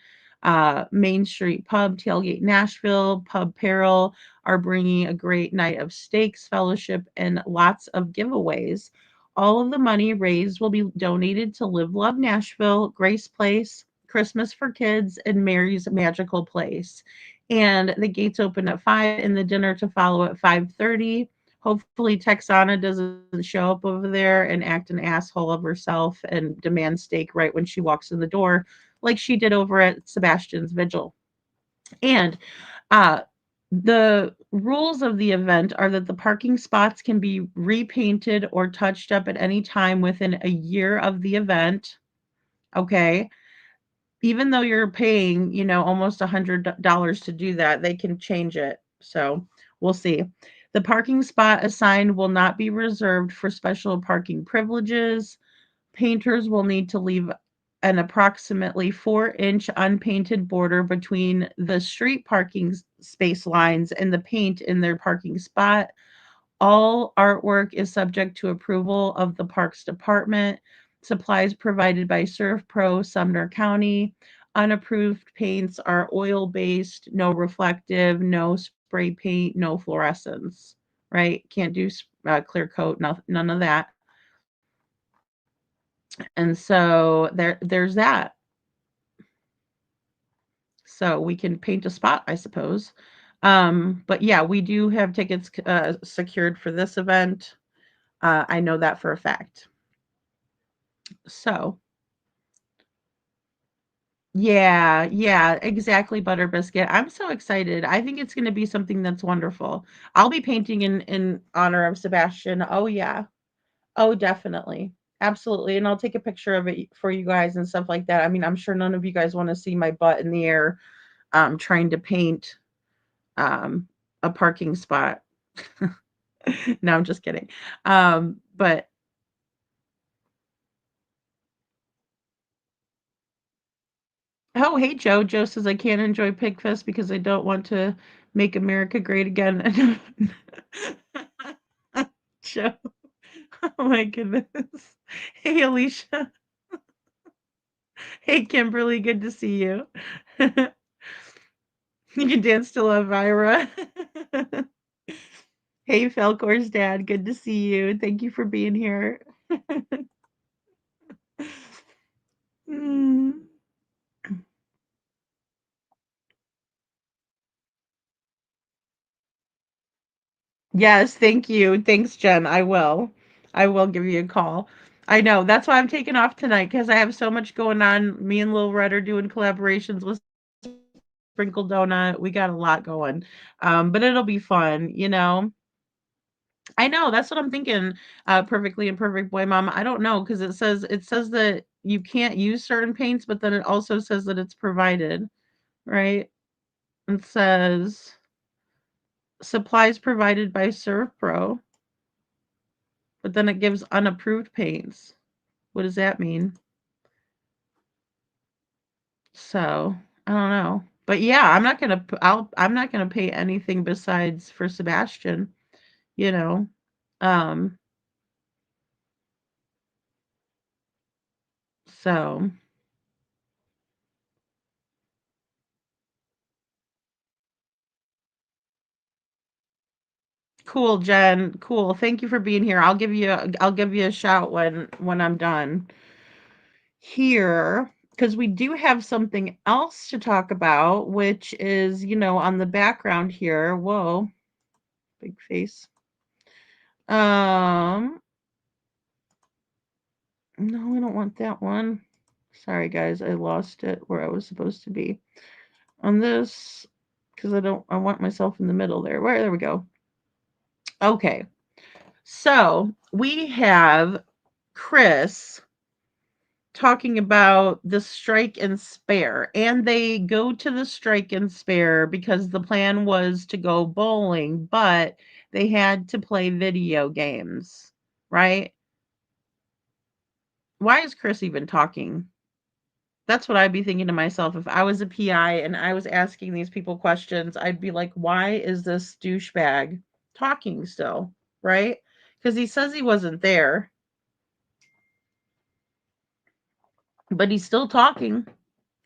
Main Street Pub, Tailgate Nashville, Pub Peril are bringing a great night of steaks, fellowship, and lots of giveaways. All of the money raised will be donated to Live Love Nashville, Grace Place, Christmas for Kids, and Mary's Magical Place. And the gates open at 5 and the dinner to follow at 5:30. Hopefully Texana doesn't show up over there and act an asshole of herself and demand steak right when she walks in the door, like she did over at Sebastian's Vigil. And uh, the rules of the event are that the parking spots can be repainted or touched up at any time within a year of the event. Okay. Even though you're paying, almost $100 to do that, they can change it. So we'll see. The parking spot assigned will not be reserved for special parking privileges. Painters will need to leave an approximately 4-inch unpainted border between the street parking space lines and the paint in their parking spot. All artwork is subject to approval of the Parks Department. Supplies provided by Surf Pro, Sumner County. Unapproved paints are oil based, no reflective, no spray paint, no fluorescence, right? Can't do clear coat, none of that. And so there's that. So we can paint a spot, I suppose. But yeah, we do have tickets secured for this event. I know that for a fact. So yeah, exactly, Butter Biscuit. I'm so excited. I think it's going to be something that's wonderful. I'll be painting in honor of Sebastian. Oh yeah. Oh, definitely. Absolutely. And I'll take a picture of it for you guys and stuff like that. I mean, I'm sure none of you guys want to see my butt in the air trying to paint a parking spot. No, I'm just kidding. But oh, hey Joe. Joe says I can't enjoy Pigfest because I don't want to make America great again. Joe. Oh my goodness. Hey Alicia. Hey Kimberly, good to see you. You can dance to Elvira. Hey Falcor's dad, good to see you. Thank you for being here. Mm. Yes, thank you. Thanks, Jen. I will. I will give you a call. I know. That's why I'm taking off tonight because I have so much going on. Me and Lil Red are doing collaborations with Sprinkle Donut. We got a lot going. But it'll be fun, you know. I know. That's what I'm thinking. Perfectly Imperfect Boy Mom. I don't know because it says that you can't use certain paints, but then it also says that it's provided, right? It says supplies provided by ServPro. But then it gives unapproved paints. What does that mean? So, I don't know. But yeah, I'm not gonna pay anything besides for Sebastian, you know. Um, so cool, Jen. Cool. Thank you for being here. I'll give you a shout when I'm done here because we do have something else to talk about, which is, on the background here. Whoa, big face. Um, no, I don't want that one. Sorry, guys, I lost it where I was supposed to be. On this, because I want myself in the middle there. There we go. Okay, so we have Chris talking about the strike and spare, and they go to the strike and spare because the plan was to go bowling, but they had to play video games, right? Why is Chris even talking? That's what I'd be thinking to myself if I was a PI and I was asking these people questions. I'd be like, why is this douchebag talking still? Right? Because he says he wasn't there, but he's still talking.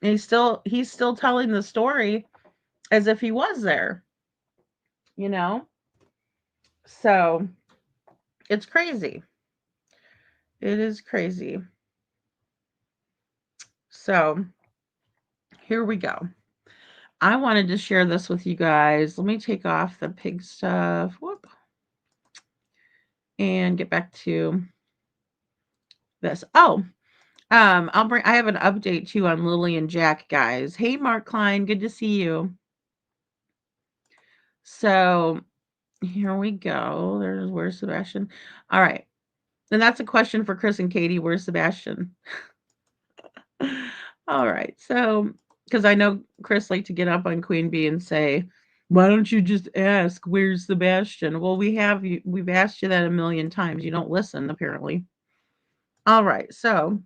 And he's still telling the story as if he was there, you know? So it's crazy. It is crazy. So here we go. I wanted to share this with you guys. Let me take off the pig stuff. Whoop. And get back to this. Oh, I have an update too on Lily and Jack, guys. Hey Mark Klein, good to see you. So here we go. Where's Sebastian? All right. And that's a question for Chris and Katie. Where's Sebastian? All right. So because I know Chris liked to get up on Queen Bee and say, why don't you just ask where's Sebastian? Well, we've asked you that a million times. You don't listen, apparently. All right, so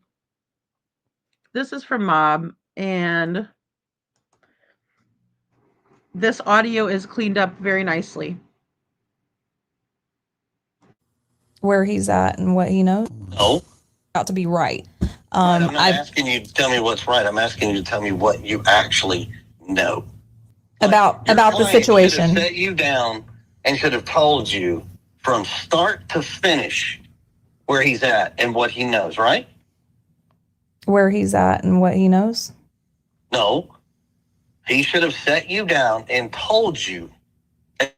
this is from Mob, and this audio is cleaned up very nicely. Where he's at and what he knows. No. About to be right. I'm not asking you to tell me what's right. I'm asking you to tell me what you actually know. About the situation. Should have set you down and should have told you from start to finish where he's at and what he knows, right? Where he's at and what he knows? No. He should have set you down and told you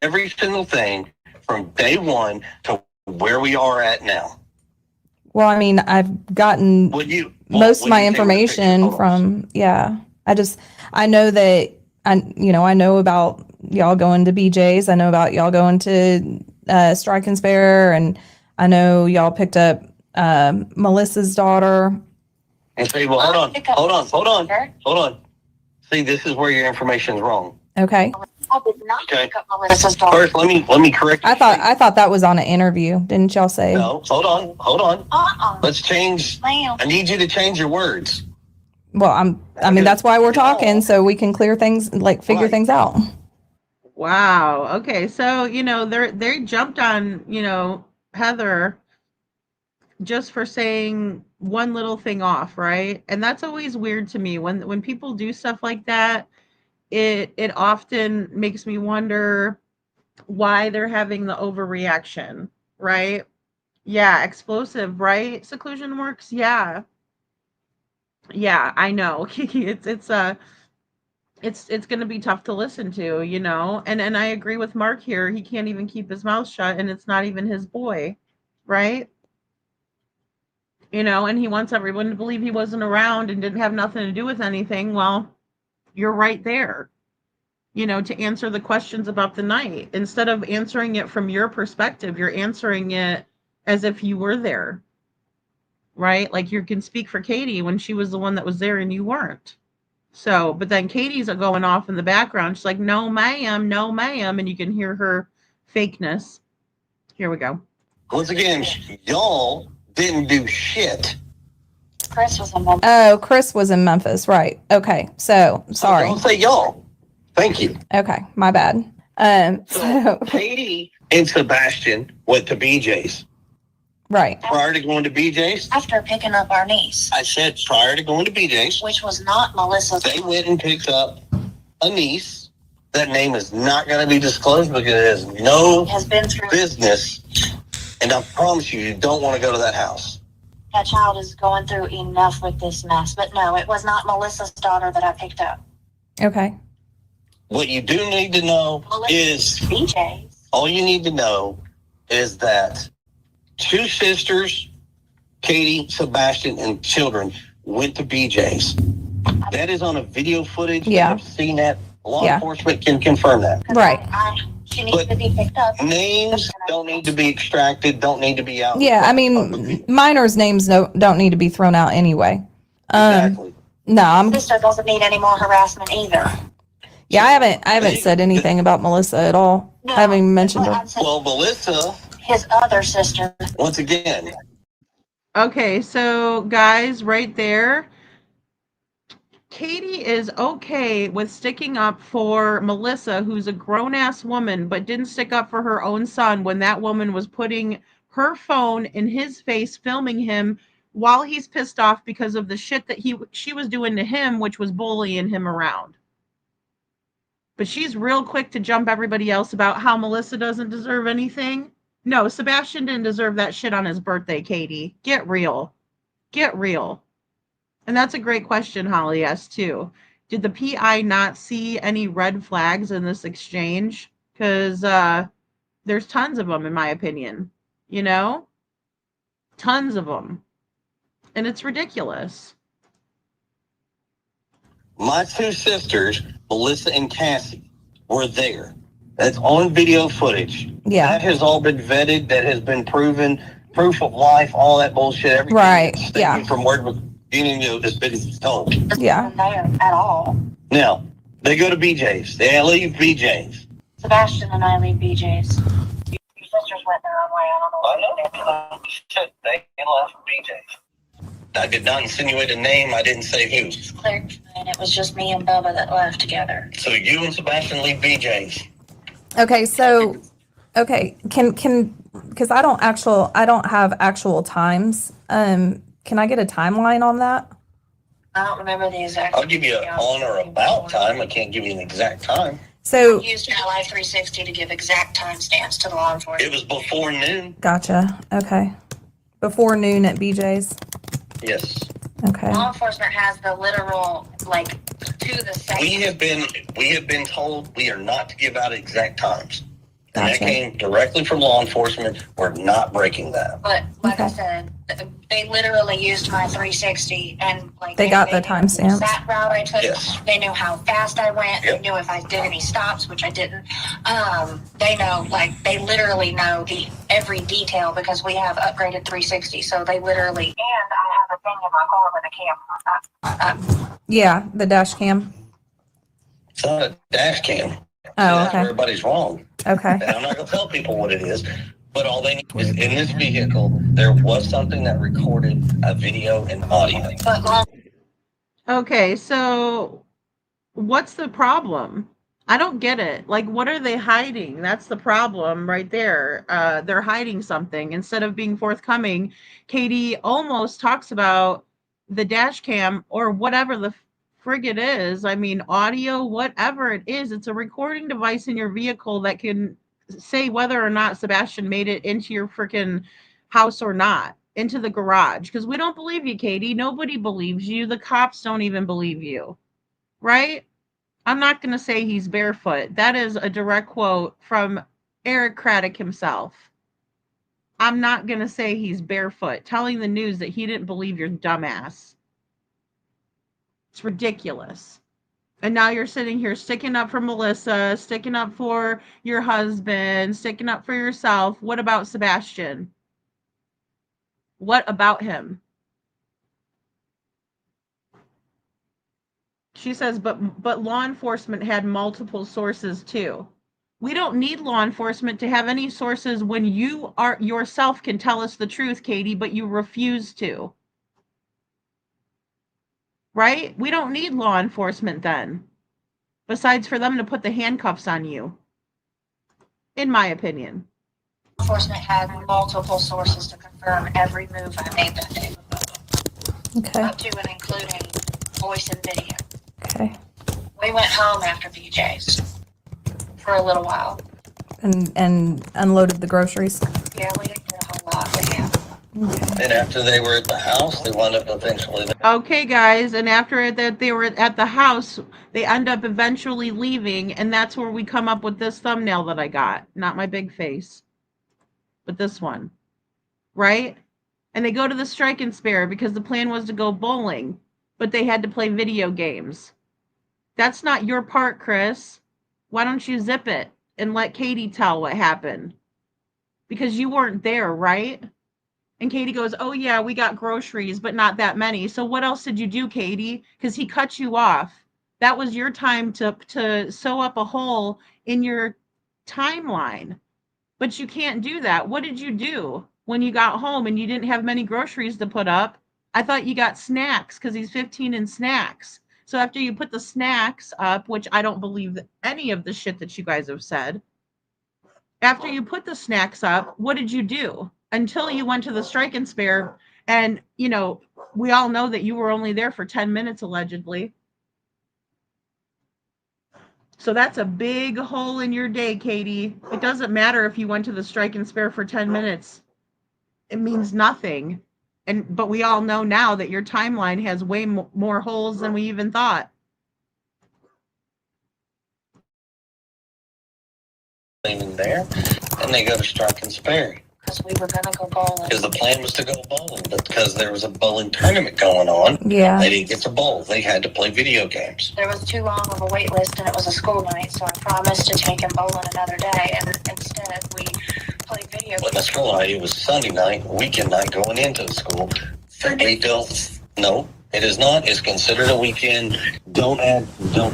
every single thing from day one to where we are at now. Well, I mean, I've gotten most of my information from, I know that, I know about y'all going to BJ's. I know about y'all going to Strike and Spare, and I know y'all picked up Melissa's daughter. And say, well, hold on. See, this is where your information's wrong. Okay. I did not pick up Melissa's daughter. First, let me correct you. I thought that was on an interview. Didn't y'all say? No, hold on. Let's change. Ma'am. I need you to change your words. Well, I mean, that's why we're talking, so we can clear things, figure things out. Wow. Okay. So, they jumped on, Heather just for saying one little thing off, right? And that's always weird to me when people do stuff like that. It often makes me wonder why they're having the overreaction, right? Yeah, explosive, right? Seclusion works. Yeah, I know. it's going to be tough to listen to, And I agree with Mark here. He can't even keep his mouth shut, and it's not even his boy, right? And he wants everyone to believe he wasn't around and didn't have nothing to do with anything. Well, you're right there, to answer the questions about the night. Instead of answering it from your perspective, you're answering it as if you were there, right? Like you can speak for Katie when she was the one that was there and you weren't. So, but then Katie's going off in the background. She's like, no, ma'am. And you can hear her fakeness. Here we go. Once again, y'all didn't do shit. Chris was in Memphis. Oh, Chris was in Memphis, right? Okay, so sorry. Don't say y'all. Thank you. Okay, my bad. So Katie and Sebastian went to BJ's. Right. Prior to going to BJ's? After picking up our niece. I said prior to going to BJ's. Which was not Melissa's. They went and picked up a niece. That name is not going to be disclosed because it has been through business. And I promise you don't want to go to that house. That child is going through enough with this mess. But no, it was not Melissa's daughter that I picked up. Okay. What you do need to know is BJ's. All you need to know is that two sisters, Katie, Sebastian, and children went to BJ's. That is on a video footage. Yeah. I've seen that. Law enforcement can confirm that. Right. She needs to be picked up. Names don't need to be extracted, don't need to be out. Yeah, I mean, minors' names don't need to be thrown out anyway. Exactly. No, Sister doesn't need any more harassment either. Yeah, I haven't said anything about Melissa at all. No, I haven't even mentioned her. Well, Melissa, his other sister. once again. Okay, so guys, right there, Katie is okay with sticking up for Melissa, who's a grown-ass woman, but didn't stick up for her own son when that woman was putting her phone in his face, filming him while he's pissed off because of the shit that she was doing to him, which was bullying him around. But she's real quick to jump everybody else about how Melissa doesn't deserve anything. No, Sebastian didn't deserve that shit on his birthday, Katie. Get real. Get real. And that's a great question Holly asked too. Did the PI not see any red flags in this exchange? Because there's tons of them, in my opinion. Tons of them. And it's ridiculous. My two sisters, Melissa and Cassie, were there. That's on video footage. Yeah. That has all been vetted. That has been proven. Proof of life, all that bullshit. Everything. Right, yeah. From word beginning has been told. Yeah. There at all. Now, they go to BJ's. They leave BJ's. Sebastian and I leave BJ's. Your sisters went their own way. I don't know. They left BJ's. I did not insinuate a name. I didn't say who. It's clear, and it was just me and Bubba that left together. So you and Sebastian leave BJ's. Okay, so can because I don't have actual times. Can I get a timeline on that? I don't remember the exact. I'll give you an on or about time. I can't give you an exact time. So Used my Live 360 to give exact timestamps to the law enforcement. It was before noon. gotcha. Okay. Before noon at BJ's. Yes. Okay. Law enforcement has the literal, like, to the second. We have been told we are not to give out exact times. And that Gotcha. came directly from law enforcement. We're not breaking that. But like I Okay. said, they literally used my 360 and like They got the knew timestamps. that route I took. Yes. They knew how fast I went. Yep. They knew if I did any stops, which I didn't. They know, like they literally know every detail because we have upgraded 360. So they literally. And I have a thing in my car with a camera. Yeah, the dash cam. It's not a dash cam. Oh, That's okay. where everybody's wrong. Okay. And I'm not going to tell people what it is, but all they need is in this vehicle, there was something that recorded a video and audio. But law Okay, so what's the problem? I don't get it. Like, what are they hiding? That's the problem right there. They're hiding something instead of being forthcoming. Katie almost talks about the dash cam or whatever the frig it is. I mean, audio, whatever it is, it's a recording device in your vehicle that can say whether or not Sebastian made it into your freaking house or not, into the garage. Because we don't believe you, Katie. Nobody believes you. The cops don't even believe you, right? I'm not going to say he's barefoot. That is a direct quote from Eric Craddock himself. I'm not going to say he's barefoot, telling the news that he didn't believe your dumbass. It's ridiculous. And now you're sitting here sticking up for Melissa, sticking up for your husband, sticking up for yourself. What about Sebastian? What about him? She says, but law enforcement had multiple sources too. We don't need law enforcement to have any sources when you are yourself can tell us the truth, Katie, but you refuse to. Right? We don't need law enforcement then. Besides for them to put the handcuffs on you. In my opinion. enforcement had multiple sources to confirm every move I made that day. Okay. Up to and including voice and video. Okay. We went home after BJ's for a little while. And unloaded the groceries. Yeah, we didn't do a whole lot, but yeah. And after they were at the house, they wound up eventually. Okay, guys, and after that they were at the house, they end up eventually leaving, and that's where we come up with this thumbnail that I got. Not my big face, but this one. Right? And they go to the Strike and Spare because the plan was to go bowling, but they had to play video games. That's not your part, Chris. Why don't you zip it and let Katie tell what happened? Because you weren't there, right? And Katie goes, oh, yeah, we got groceries, but not that many. So what else did you do, Katie? Because he cut you off. That was your time to sew up a hole in your timeline. But you can't do that. What did you do when you got home and you didn't have many groceries to put up? I thought you got snacks because he's 15 in snacks. So after you put the snacks up, which I don't believe any of the shit that you guys have said, after you put the snacks up, what did you do? Until you went to the Strike and Spare, and, you know, we all know that you were only there for 10 minutes, allegedly. So that's a big hole in your day, Katie. It doesn't matter if you went to the Strike and Spare for 10 minutes. It means nothing. But we all know now that your timeline has way more holes than we even thought. In there, and they go to Strike and Spare. Because we were going to go bowling. Because the plan was to go bowling, but because there was a bowling tournament going on, Yeah. they didn't get to bowl. They had to play video games. There was too long of a wait list, and it was a school night, so I promised to take him bowling another day, and instead we played video But the school night, it was Sunday night, weekend night going into the school. They don't. No, it is not. It's considered a weekend. Don't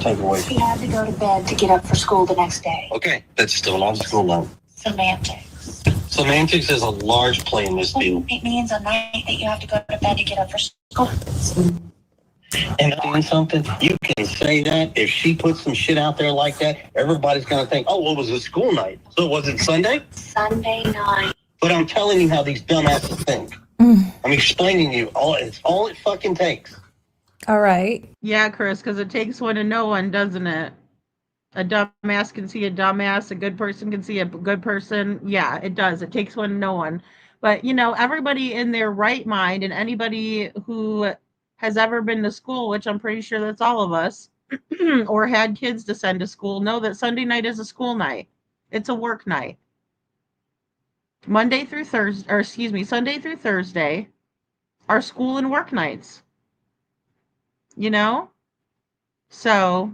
take away. He had to go to bed to get up for school the next day. Okay, that's still on school night. Semantics. Semantics is a large play in this deal. It means a night that you have to go to bed to get up for school. And doing something, you can say that. If she puts some shit out there like that, everybody's going to think, oh, well, it was a school night. So was it Sunday? Sunday night. But I'm telling you how these dumbasses think. I'm explaining to you. It's all it fucking takes. All right. Yeah, Chris, because it takes one to know one, doesn't it? A dumbass can see a dumbass. A good person can see a good person. Yeah, it does. It takes one to know one. But, everybody in their right mind and anybody who has ever been to school, which I'm pretty sure that's all of us, or had kids to send to school, know that Sunday night is a school night. It's a work night. Monday through Thursday, or excuse me, Sunday through Thursday are school and work nights. So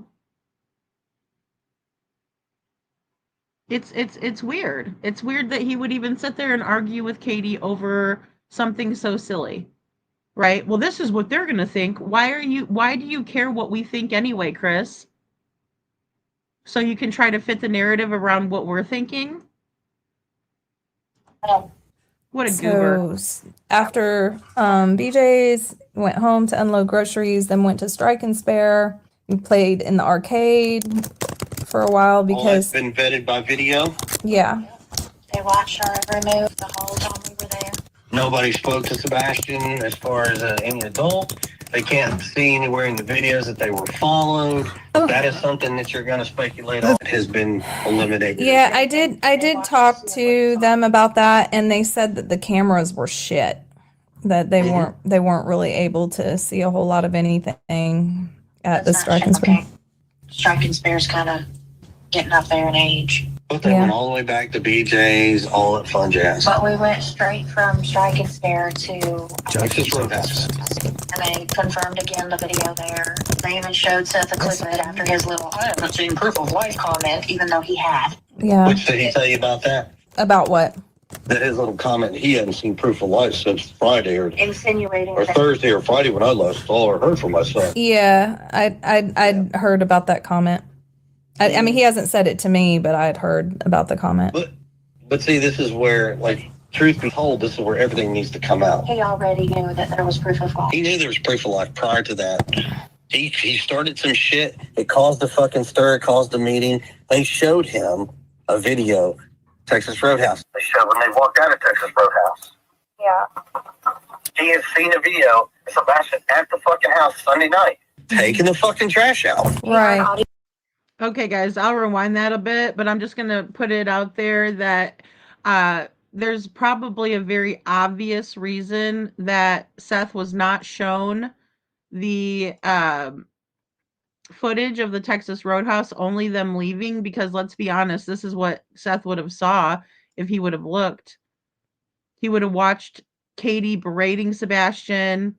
it's weird. It's weird that he would even sit there and argue with Katie over something so silly. Right? Well, this is what they're going to think. Why do you care what we think anyway, Chris? So you can try to fit the narrative around what we're thinking? What a goober. After BJ's went home to unload groceries, then went to Strike and Spare. We played in the arcade for a while All that's because been vetted by video. yeah. They watched our every move the whole time we were there. Nobody spoke to Sebastian as far as any adult. They can't see anywhere in the videos that they were followed. That is something that you're going to speculate on. It has been eliminated. Yeah, I did talk to them about that, and they said that the cameras were shit. That they weren't really able to see a whole lot of anything at the Strike and Spare. Okay. Strike and Spare's kind of getting up there in age. But they went all the way back to BJ's, all at Fun Jazz. But we went straight from Strike and Spare to Texas Roadhouse. and they confirmed again the video there. They even showed Seth a clip of it after his little "I haven't seen proof of life" comment, even though he had. Yeah. Which did he tell you about that? About what? That his little comment, he hadn't seen proof of life since Friday or Insinuating that Thursday or Friday when I last saw or heard from my son. Yeah, I'd heard about that comment. I mean, he hasn't said it to me, but I'd heard about the comment. But see, this is where, like, truth be told, this is where everything needs to come out. he already knew that there was proof of life. He knew there was proof of life prior to that. He started some shit. It caused a fucking stir. It caused a meeting. They showed him a video, Texas Roadhouse. They showed when they walked out of Texas Roadhouse. Yeah. He had seen a video of Sebastian at the fucking house Sunday night, taking the fucking trash out. Right. Okay, guys, I'll rewind that a bit, but I'm just going to put it out there that there's probably a very obvious reason that Seth was not shown the footage of the Texas Roadhouse, only them leaving, because let's be honest, this is what Seth would have saw if he would have looked. He would have watched Katie berating Sebastian,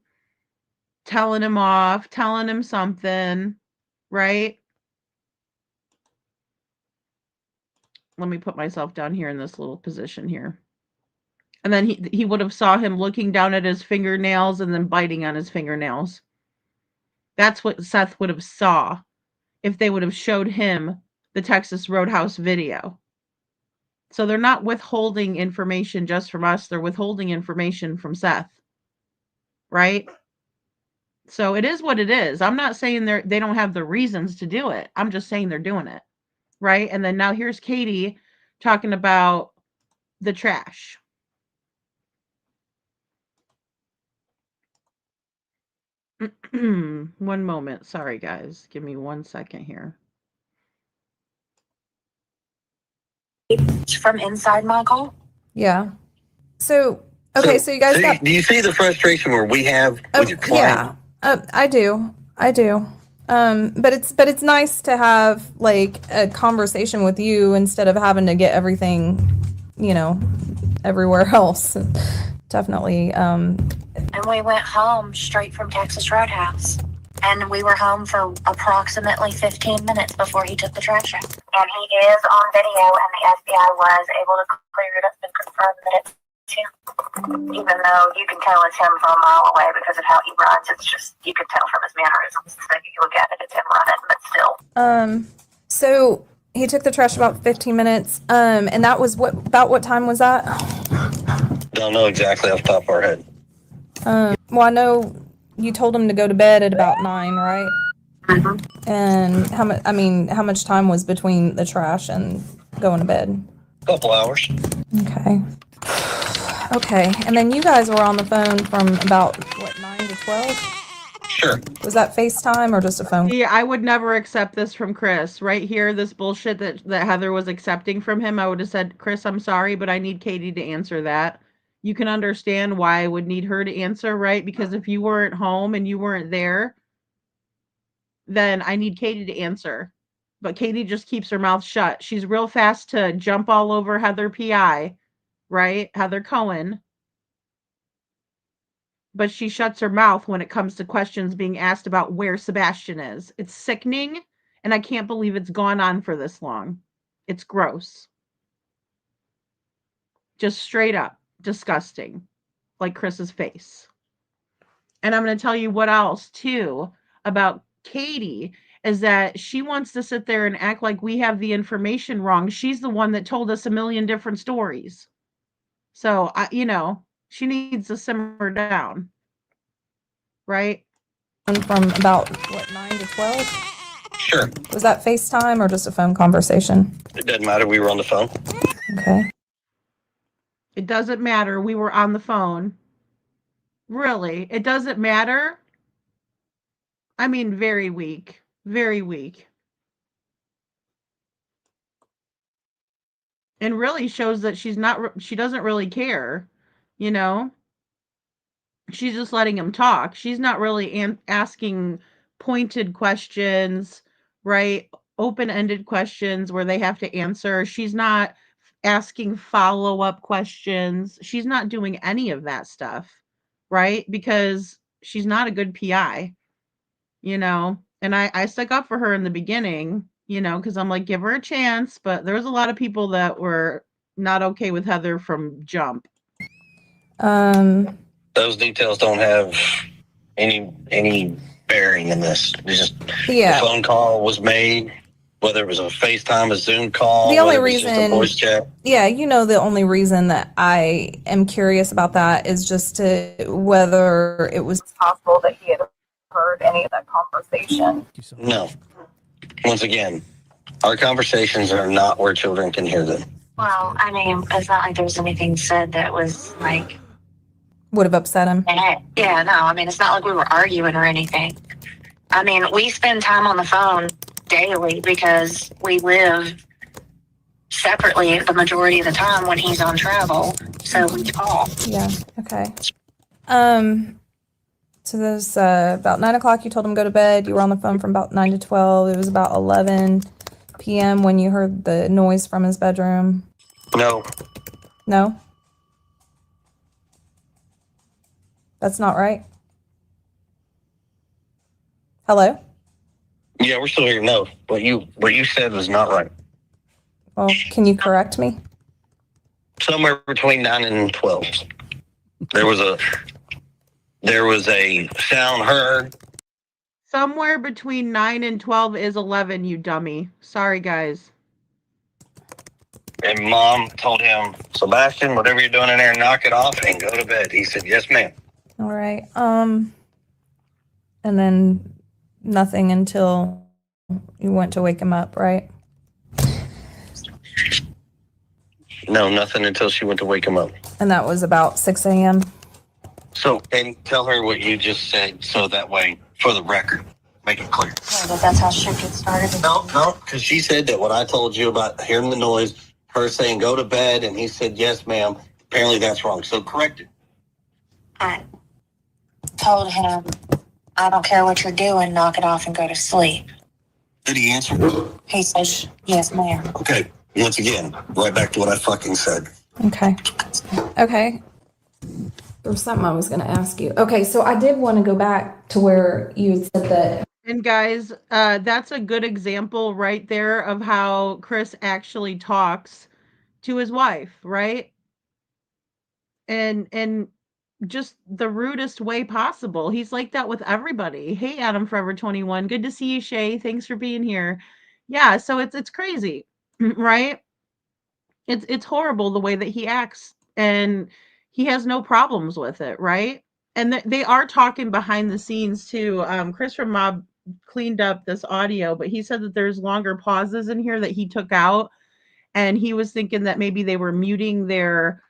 telling him off, telling him something, right? Let me put myself down here in this little position here. And then he would have saw him looking down at his fingernails and then biting on his fingernails. That's what Seth would have saw if they would have showed him the Texas Roadhouse video. So they're not withholding information just from us. They're withholding information from Seth. Right? So it is what it is. I'm not saying they don't have the reasons to do it. I'm just saying they're doing it. Right? And then now here's Katie talking about the trash. One moment. Sorry, guys. Give me 1 second here. From inside Michael. Yeah. So, okay, so you guys got... Do you see the frustration where we have with your client? Yeah, I do. But it's nice to have like a conversation with you instead of having to get everything, everywhere else. Definitely. And we went home straight from Texas Roadhouse. And we were home for approximately 15 minutes before he took the trash out. And he is on video, and the FBI was able to clear it up and confirm that it's him. Even though you can tell it's him from a mile away because of how he runs, it's just, you can tell from his mannerisms. The second you look at it, it's him running, but still. So he took the trash about 15 minutes. And that was about what time was that? Don't know exactly off the top of our head. Well, I know you told him to go to bed at about 9, right? Mm-hmm. And how much time was between the trash and going to bed? A couple hours. Okay. And then you guys were on the phone from about 9 to 12? Sure. Was that FaceTime or just a phone? Yeah, I would never accept this from Chris. Right here, this bullshit that Heather was accepting from him, I would have said, Chris, I'm sorry, but I need Katie to answer that. You can understand why I would need her to answer, right? Because if you weren't home and you weren't there, then I need Katie to answer. But Katie just keeps her mouth shut. She's real fast to jump all over Heather PI, right? Heather Cohen. But she shuts her mouth when it comes to questions being asked about where Sebastian is. It's sickening, and I can't believe it's gone on for this long. It's gross. Just straight up disgusting, like Chris's face. And I'm going to tell you what else, too, about Katie is that she wants to sit there and act like we have the information wrong. She's the one that told us a million different stories. So, she needs to simmer down. Right? From about, 9 to 12? Sure. Was that FaceTime or just a phone conversation? It doesn't matter. We were on the phone. Okay. It doesn't matter. We were on the phone. Really? It doesn't matter? I mean, very weak. Very weak. And really shows that she doesn't really care, She's just letting him talk. She's not really asking pointed questions, right? Open-ended questions where they have to answer. She's not asking follow-up questions. She's not doing any of that stuff, right? Because she's not a good PI, And I stuck up for her in the beginning, because I'm like, give her a chance. But there was a lot of people that were not okay with Heather from jump. Those details don't have any bearing in this. It's just the phone call was made, whether it was a FaceTime, a Zoom call, the only reason, just a voice chat. Yeah, the only reason that I am curious about that is just whether it was possible that he had heard any of that conversation. No. Once again, our conversations are not where children can hear them. Well, I mean, it's not like there was anything said that was like would have upset him. Yeah, no, I mean, it's not like we were arguing or anything. I mean, we spend time on the phone daily because we live separately the majority of the time when he's on travel. So we call. Yeah. Okay. So there's about 9 o'clock. You told him go to bed. You were on the phone from about 9 to 12. It was about 11 p.m. when you heard the noise from his bedroom. No. No. That's not right. Hello? Yeah, we're still here. No, what you said was not right. Well, can you correct me? Somewhere between 9 and 12. There was a sound heard. Somewhere between 9 and 12 is 11, you dummy. Sorry, guys. And Mom told him, Sebastian, whatever you're doing in there, knock it off and go to bed. He said, yes, ma'am. All right. And then nothing until you went to wake him up, right? No, nothing until she went to wake him up. And that was about 6 a.m. So, and tell her what you just said so that way, for the record, make it clear. Yeah, but that's how shit gets started. No, because she said that what I told you about hearing the noise, her saying go to bed, and he said, yes, ma'am. Apparently that's wrong. So correct it. I told him, I don't care what you're doing, knock it off and go to sleep. Did he answer? He said, yes, ma'am. Okay. Once again, right back to what I fucking said. Okay. There was something I was going to ask you. Okay, so I did want to go back to where you had said that. And guys, that's a good example right there of how Chris actually talks to his wife, right? And just the rudest way possible. He's like that with everybody. Hey, Adam Forever 21. Good to see you, Shay. Thanks for being here. Yeah, so it's crazy, right? It's horrible the way that he acts, and he has no problems with it, right? And they are talking behind the scenes too. Chris from Mob cleaned up this audio, but he said that there's longer pauses in here that he took out, and he was thinking that maybe they were muting their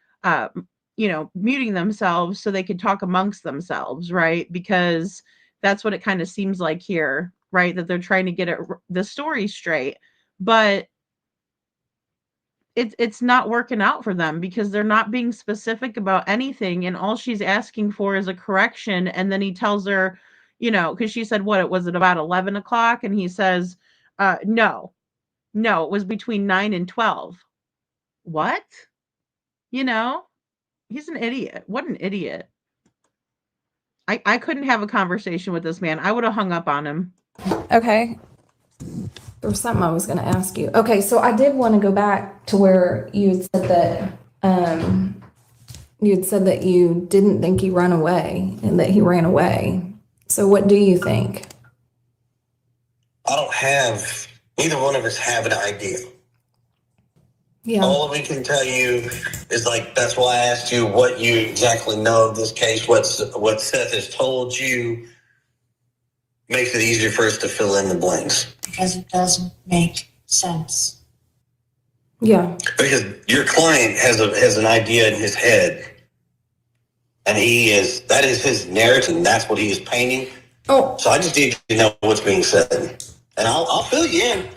muting themselves so they could talk amongst themselves, right? Because That's what it kind of seems like here, right? That they're trying to get the story straight, but it's not working out for them because they're not being specific about anything, and all she's asking for is a correction. And then he tells her, because she said, what, it was it about 11 o'clock? And he says, no, it was between 9 and 12. What? He's an idiot. What an idiot. I couldn't have a conversation with this man. I would have hung up on him. Okay. There was something I was going to ask you. Okay, so I did want to go back to where you had said that you didn't think he ran away and that he ran away. So what do you think? Neither one of us have an idea. Yeah. All we can tell you is, like, that's why I asked you what you exactly know of this case, what Seth has told you makes it easier for us to fill in the blanks. Because it doesn't make sense. Yeah. Because your client has an idea in his head, and that is his narrative, and that's what he is painting. Oh. So I just need to know what's being said. And I'll fill you in.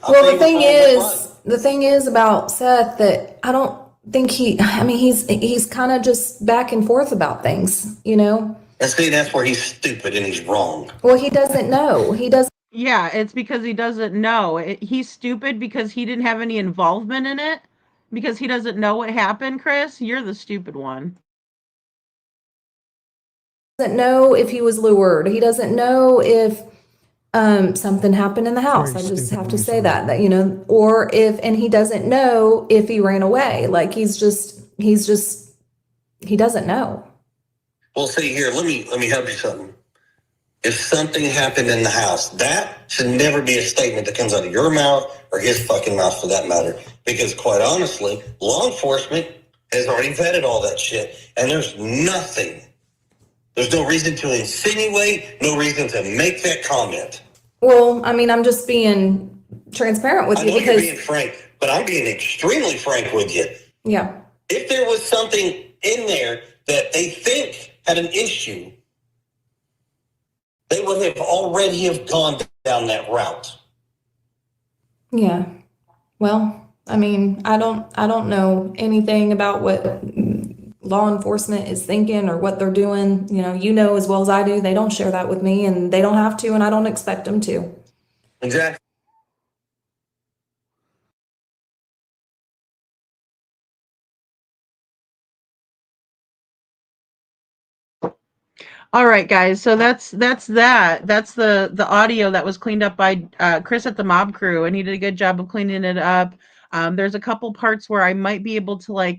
The thing is about Seth that I don't think he's kind of just back and forth about things, And see, that's where he's stupid and he's wrong. Well, he doesn't know. Yeah, it's because he doesn't know. He's stupid because he didn't have any involvement in it. Because he doesn't know what happened, Chris. You're the stupid one. Doesn't know if he was lured. He doesn't know if something happened in the house. I just have to say that or and he doesn't know if he ran away. Like he doesn't know. Well, see here, let me help you something. If something happened in the house, that should never be a statement that comes out of your mouth or his fucking mouth for that matter. Because quite honestly, law enforcement has already vetted all that shit, and there's nothing. There's no reason to insinuate, no reason to make that comment. Well, I'm just being transparent with you because you're being frank, but I'm being extremely frank with you. Yeah. If there was something in there that they think had an issue, they would have already have gone down that route. Yeah. Well, I don't know anything about what law enforcement is thinking or what they're doing. As well as I do, they don't share that with me, and they don't have to, and I don't expect them to. Exactly. All right, guys. So that's that. That's the audio that was cleaned up by Chris at the Mob Crew, and he did a good job of cleaning it up. There's a couple parts where I might be able to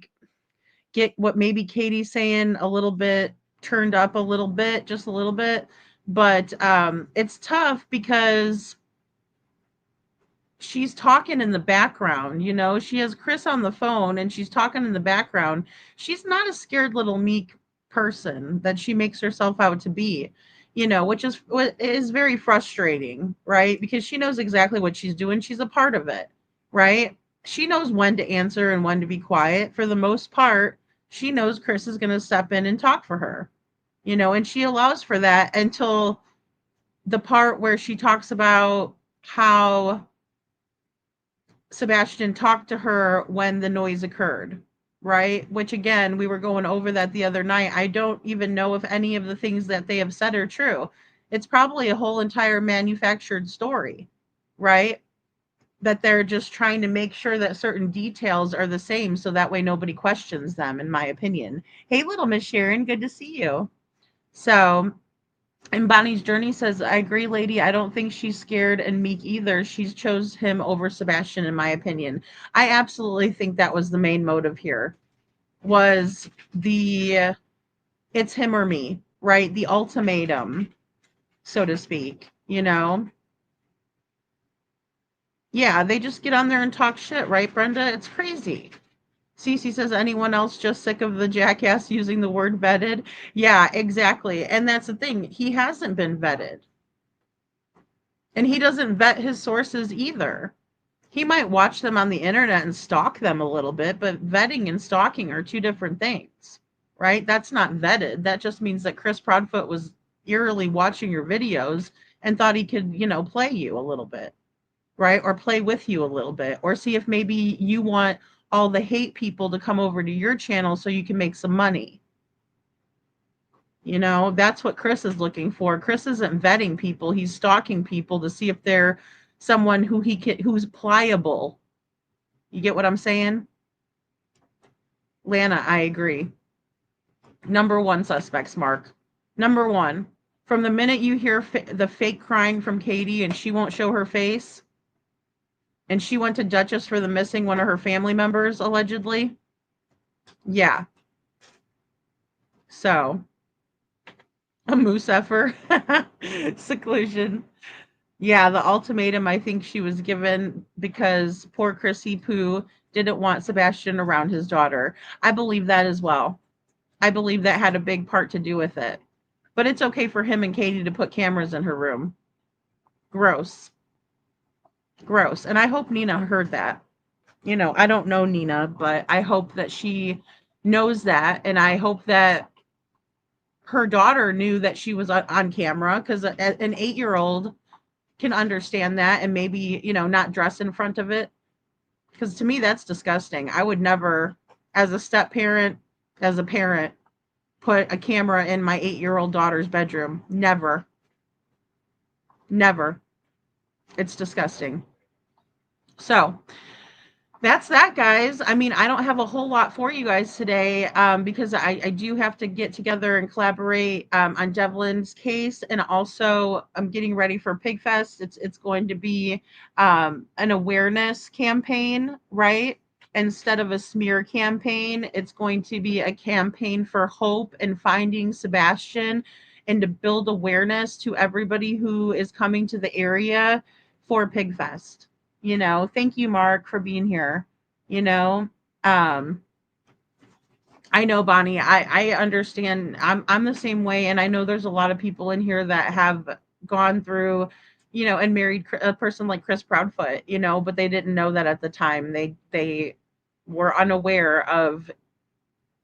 get what maybe Katie's saying a little bit turned up a little bit, just a little bit, but it's tough because she's talking in the background. She has Chris on the phone and she's talking in the background. She's not a scared little meek person that she makes herself out to be, which is very frustrating, right? Because she knows exactly what she's doing. She's a part of it, right? She knows when to answer and when to be quiet. For the most part, she knows Chris is going to step in and talk for her, and she allows for that until the part where she talks about how Sebastian talked to her when the noise occurred, right? Which again, we were going over that the other night. I don't even know if any of the things that they have said are true. It's probably a whole entire manufactured story, right? That they're just trying to make sure that certain details are the same so that way nobody questions them, in my opinion. Hey, little Miss Sharon, good to see you. So, and Bonnie's Journey says, I agree, lady. I don't think she's scared and meek either. She's chose him over Sebastian, in my opinion. I absolutely think that was the main motive here, was it's him or me, right? The ultimatum, so to speak, Yeah, they just get on there and talk shit, right, Brenda? It's crazy. Cece says, anyone else just sick of the jackass using the word vetted? Yeah, exactly. And that's the thing. He hasn't been vetted. And he doesn't vet his sources either. He might watch them on the internet and stalk them a little bit, but vetting and stalking are two different things, right? That's not vetted. That just means that Chris Broadfoot was, eerily watching your videos and thought he could, play you a little bit, right? Or play with you a little bit, or see if maybe you want all the hate people to come over to your channel so you can make some money. That's what Chris is looking for. Chris isn't vetting people. He's stalking people to see if they're someone who's pliable. You get what I'm saying? Lana, I agree. Number one suspects, Mark. Number one. From the minute you hear the fake crying from Katie and she won't show her face, and she went to Duchess for the missing one of her family members, allegedly. Yeah. So, a moose effer. Seclusion. Yeah, the ultimatum I think she was given because poor Chrissy Poo didn't want Sebastian around his daughter. I believe that as well. I believe that had a big part to do with it. But it's okay for him and Katie to put cameras in her room. Gross. Gross. And I hope Nina heard that. I don't know Nina, but I hope that she knows that. And I hope that her daughter knew that she was on camera, because an 8-year-old can understand that and maybe, not dress in front of it. Because to me, that's disgusting. I would never, as a step parent, as a parent, put a camera in my 8-year-old daughter's bedroom. Never. Never. It's disgusting. So that's that, guys. I mean, I don't have a whole lot for you guys today, because I do have to get together and collaborate on Devlin's case, and also I'm getting ready for Pigfest. It's going to be an awareness campaign, right? Instead of a smear campaign, it's going to be a campaign for hope and finding Sebastian, and to build awareness to everybody who is coming to the area for Pigfest. Thank you, Mark, for being here. I know, Bonnie, I understand. I'm the same way. And I know there's a lot of people in here that have gone through, and married a person like Chris Proudfoot, but they didn't know that at the time. They were unaware of,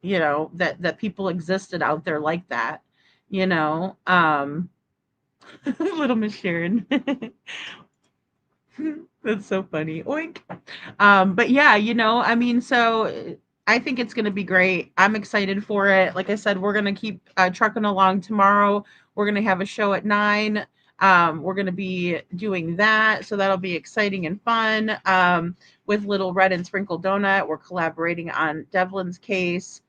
that people existed out there like that, little Miss Sharon. That's so funny. Oink. But yeah, I mean, so I think it's going to be great. I'm excited for it. Like I said, we're going to keep trucking along tomorrow. We're going to have a show at 9. We're going to be doing that. So that'll be exciting and fun. With Little Red and Sprinkle Donut, we're collaborating on Devlin's case.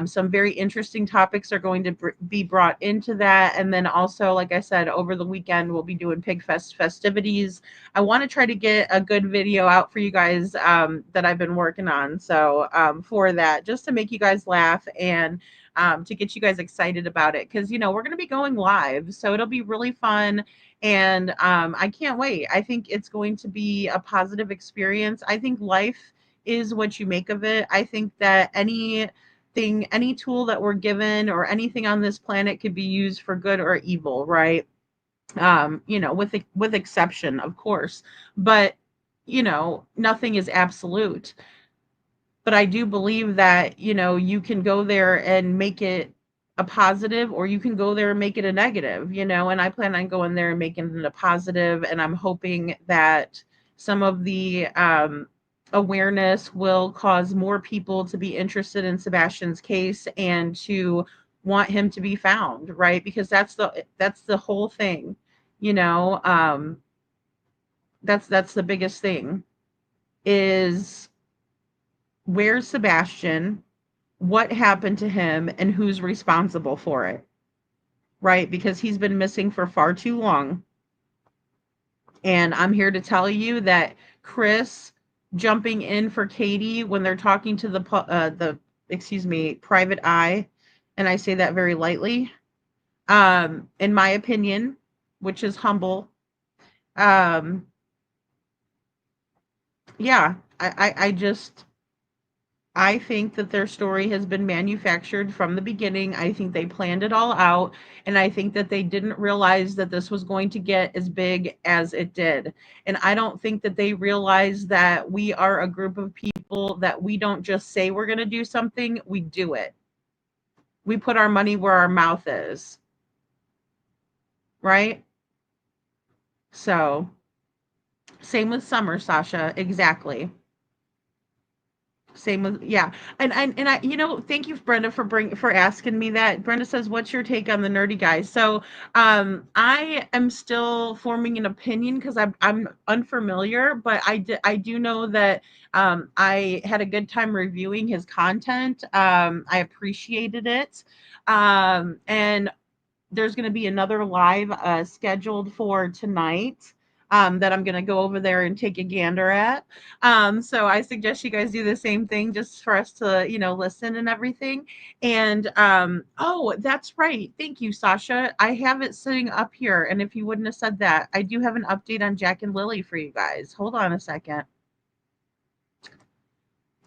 Some very interesting topics are going to be brought into that. And then also, like I said, over the weekend, we'll be doing Pigfest festivities. I want to try to get a good video out for you guys that I've been working on. So for that, just to make you guys laugh and to get you guys excited about it. Because, we're going to be going live. So it'll be really fun. And I can't wait. I think it's going to be a positive experience. I think life is what you make of it. I think that any tool that we're given or anything on this planet could be used for good or evil, right? With exception, of course, but nothing is absolute. But I do believe that you can go there and make it a positive, or you can go there and make it a negative, and I plan on going there and making it a positive, and I'm hoping that some of the awareness will cause more people to be interested in Sebastian's case and to want him to be found, right? Because that's the whole thing, that's the biggest thing, is where's Sebastian, what happened to him, and who's responsible for it, right? Because he's been missing for far too long. And I'm here to tell you that Chris jumping in for Katie when they're talking to the private eye, and I say that very lightly, in my opinion, which is humble. Yeah, I think that their story has been manufactured from the beginning. I think they planned it all out. And I think that they didn't realize that this was going to get as big as it did. And I don't think that they realize that we are a group of people that we don't just say we're going to do something, we do it. We put our money where our mouth is. right? So same with Summer, Sasha. Exactly. Same with, yeah. And I, thank you, Brenda, for asking me that. Brenda says, "What's your take on the nerdy guys?" So, I am still forming an opinion because I'm unfamiliar, but I do know that I had a good time reviewing his content. I appreciated it, and there's going to be another live scheduled for tonight that I'm going to go over there and take a gander at. So I suggest you guys do the same thing just for us to, listen and everything. And oh, that's right. Thank you, Sasha. I have it sitting up here. And if you wouldn't have said that, I do have an update on Jack and Lily for you guys. Hold on a second.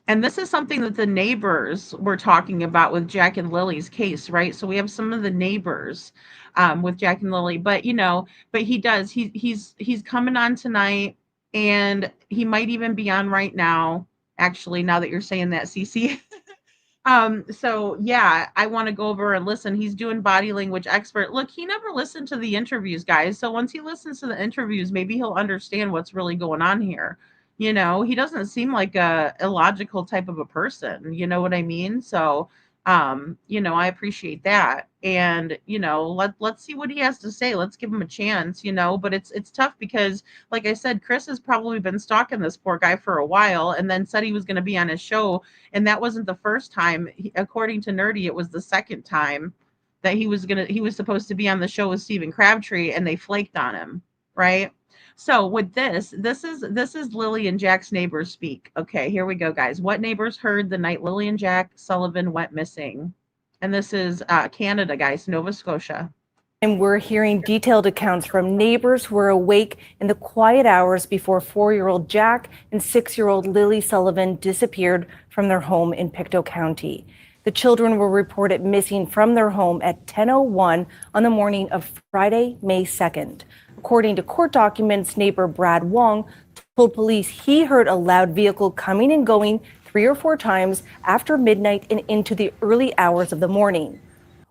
And this is something that the neighbors were talking about with Jack and Lily's case, right? So we have some of the neighbors with Jack and Lily, but but he's coming on tonight, and he might even be on right now. Actually, now that you're saying that, Cece. So yeah, I want to go over and listen. He's doing body language expert. Look, he never listened to the interviews, guys. So once he listens to the interviews, maybe he'll understand what's really going on here. He doesn't seem like a illogical type of a person. You know what I mean? So, I appreciate that. And, let's see what he has to say. Let's give him a chance, but it's tough because, like I said, Chris has probably been stalking this poor guy for a while and then said he was going to be on his show. And that wasn't the first time. According to Nerdy, it was the second time that he was supposed to be on the show with Stephen Crabtree, and they flaked on him, right? So with this is Lily and Jack's neighbors speak. Okay, here we go, guys. What neighbors heard the night Lily and Jack Sullivan went missing? And this is Canada, guys, Nova Scotia. And we're hearing detailed accounts from neighbors who were awake in the quiet hours before 4-year-old Jack and 6-year-old Lily Sullivan disappeared from their home in Pictou County. The children were reported missing from their home at 10:01 on the morning of Friday, May 2nd. According to court documents, neighbor Brad Wong told police he heard a loud vehicle coming and going 3 or 4 times after midnight and into the early hours of the morning.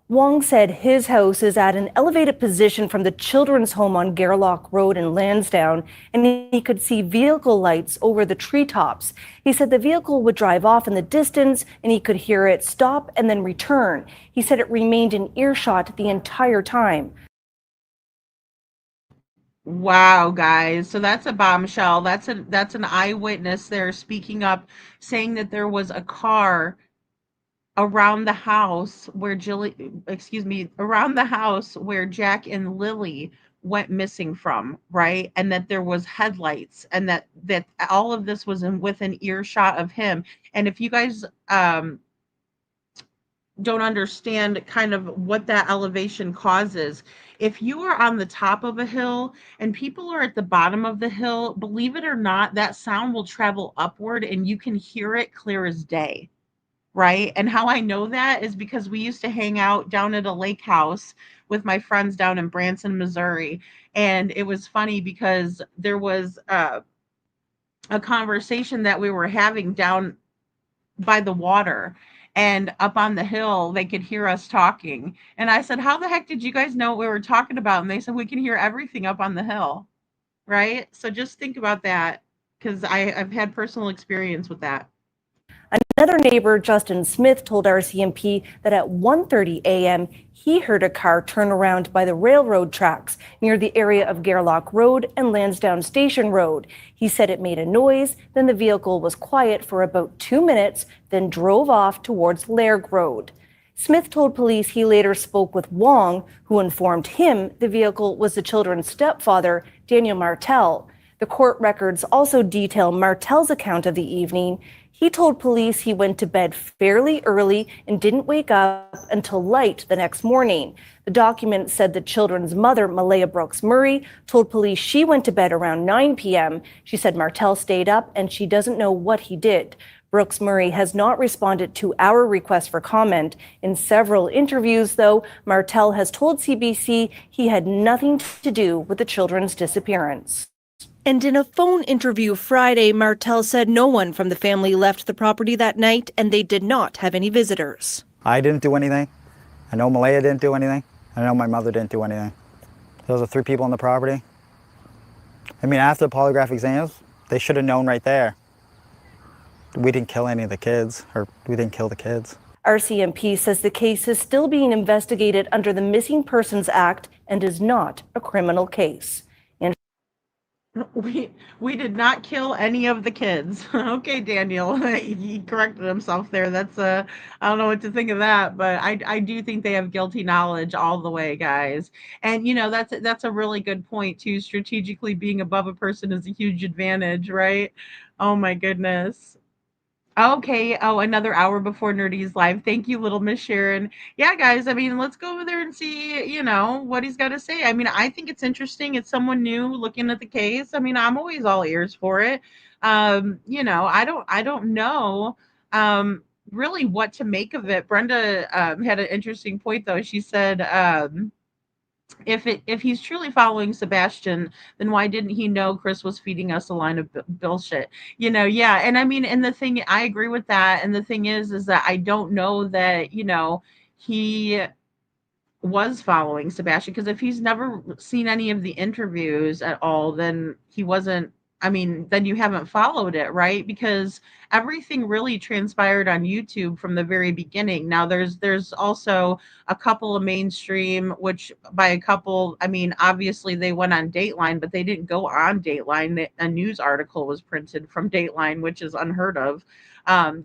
Wong said his house is at an elevated position from the children's home on Gairloch Road in Lansdowne, and he could see vehicle lights over the treetops. He said the vehicle would drive off in the distance, and he could hear it stop and then return. He said it remained in earshot the entire time. Wow, guys. So that's a bombshell. That's an eyewitness there speaking up, saying that there was a car around the house where around the house where Jack and Lily went missing from, right? And that there was headlights, and that all of this was within earshot of him. And if you guys don't understand kind of what that elevation causes, if you are on the top of a hill and people are at the bottom of the hill, believe it or not, that sound will travel upward and you can hear it clear as day. Right. And how I know that is because we used to hang out down at a lake house with my friends down in Branson, Missouri. And it was funny because there was a conversation that we were having down by the water, and up on the hill, they could hear us talking. And I said, "How the heck did you guys know what we were talking about?" And they said, "We can hear everything up on the hill." Right. So just think about that, because I've had personal experience with that. Another neighbor, Justin Smith, told RCMP that at 1:30 a.m., he heard a car turn around by the railroad tracks near the area of Gairloch Road and Lansdowne Station Road. He said it made a noise, then the vehicle was quiet for about 2 minutes, then drove off towards Lairg Road. Smith told police he later spoke with Wong, who informed him the vehicle was the children's stepfather, Daniel Martel. The court records also detail Martel's account of the evening. He told police he went to bed fairly early and didn't wake up until light the next morning. The document said the children's mother, Malaya Brooks Murray, told police she went to bed around 9 p.m. She said Martel stayed up and she doesn't know what he did. Brooks Murray has not responded to our request for comment. In several interviews, though, Martel has told CBC he had nothing to do with the children's disappearance. And in a phone interview Friday, Martel said no one from the family left the property that night and they did not have any visitors. I didn't do anything. I know Malaya didn't do anything. I know my mother didn't do anything. Those are 3 people on the property. I mean, after the polygraph exams, they should have known right there. We didn't kill any of the kids, or we didn't kill the kids. RCMP says the case is still being investigated under the Missing Persons Act and is not a criminal case. We did not kill any of the kids. Okay, Daniel, he corrected himself there. That's I don't know what to think of that, but I do think they have guilty knowledge all the way, guys. And that's a really good point too. Strategically being above a person is a huge advantage, right? Oh my goodness. Okay. Oh, another hour before Nerdy's live. Thank you, little Miss Sharon. Yeah, guys. I mean, let's go over there and see, what he's got to say. I mean, I think it's interesting. It's someone new looking at the case. I mean, I'm always all ears for it. I don't know, really what to make of it. Brenda had an interesting point though. She said, if he's truly following Sebastian, then why didn't he know Chris was feeding us a line of bullshit? Yeah. And I mean, and the thing, I agree with that. And the thing is that I don't know that, he was following Sebastian, because if he's never seen any of the interviews at all, then he wasn't. I mean, then you haven't followed it, right? Because everything really transpired on YouTube from the very beginning. Now there's also a couple of mainstream, which by a couple, I mean obviously they went on Dateline, but they didn't go on Dateline. A news article was printed from Dateline, which is unheard of.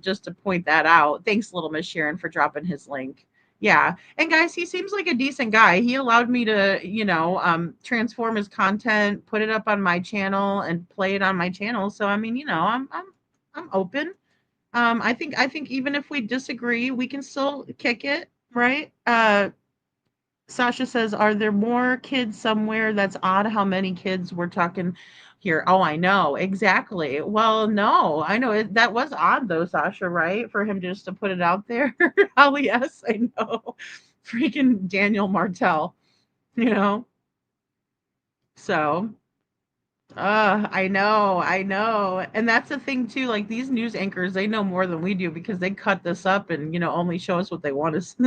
Just to point that out. Thanks, little Miss Sharon, for dropping his link. Yeah. And guys, he seems like a decent guy. He allowed me to, transform his content, put it up on my channel and play it on my channel. So I mean, I'm open. I think even if we disagree, we can still kick it, right? Sasha says, are there more kids somewhere? That's odd how many kids we're talking here. Oh, I know. Exactly. Well, no, I know that was odd though, Sasha, right? For him just to put it out there. Oh, yes, I know. Freaking Daniel Martell, you know? So, I know. And that's the thing too, like these news anchors, they know more than we do because they cut this up and, only show us what they want us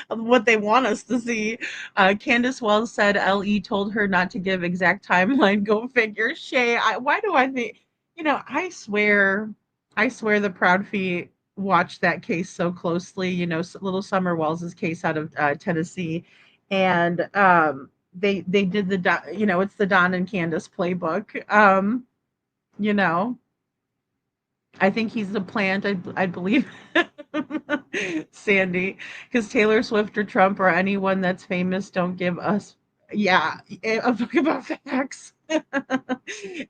what they want us to see. Candace Wells said LE told her not to give exact timeline. Go figure. Shay, why do I think, I swear the Proud Feet watched that case so closely, little Summer Wells's case out of Tennessee. And they did it's the Don and Candace playbook. You know, I think he's a plant. I believe Sandy, because Taylor Swift or Trump or anyone that's famous don't give us, yeah, a book about facts.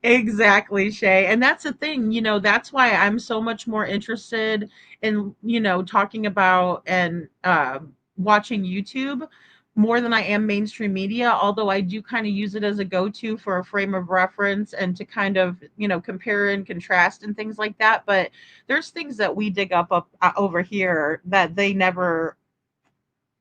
Exactly, Shay. And that's the thing, that's why I'm so much more interested in, talking about and watching YouTube more than I am mainstream media, although I do kind of use it as a go-to for a frame of reference and to kind of, compare and contrast and things like that. But there's things that we dig up over here that they never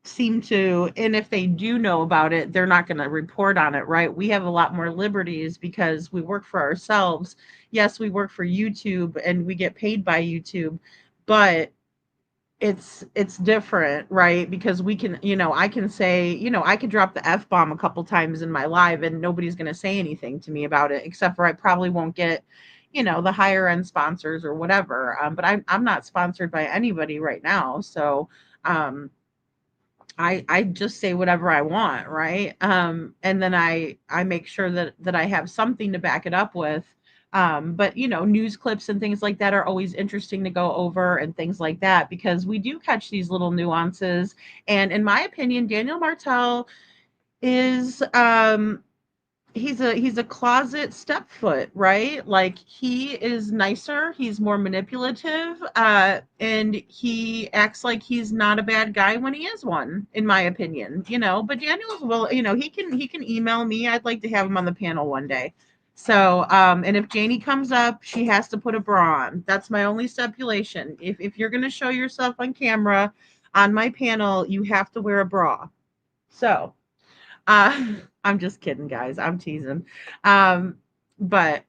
seem to, and if they do know about it, they're not going to report on it, right? We have a lot more liberties because we work for ourselves. Yes, we work for YouTube and we get paid by YouTube, but it's different, right? Because we can, I can say, I could drop the F bomb a couple times in my live and nobody's going to say anything to me about it, except for I probably won't get, the higher end sponsors or whatever. But I'm not sponsored by anybody right now. So, I just say whatever I want, right? And then I make sure that I have something to back it up with. But news clips and things like that are always interesting to go over and things like that because we do catch these little nuances. And in my opinion, Daniel Martell is he's a closet stepfoot, right? Like he is nicer, he's more manipulative, and he acts like he's not a bad guy when he is one, in my opinion. But Daniel's, well, he can email me. I'd like to have him on the panel one day. So, and if Janie comes up, she has to put a bra on. That's my only stipulation. If you're gonna show yourself on camera on my panel, you have to wear a bra. So, I'm just kidding, guys. I'm teasing. But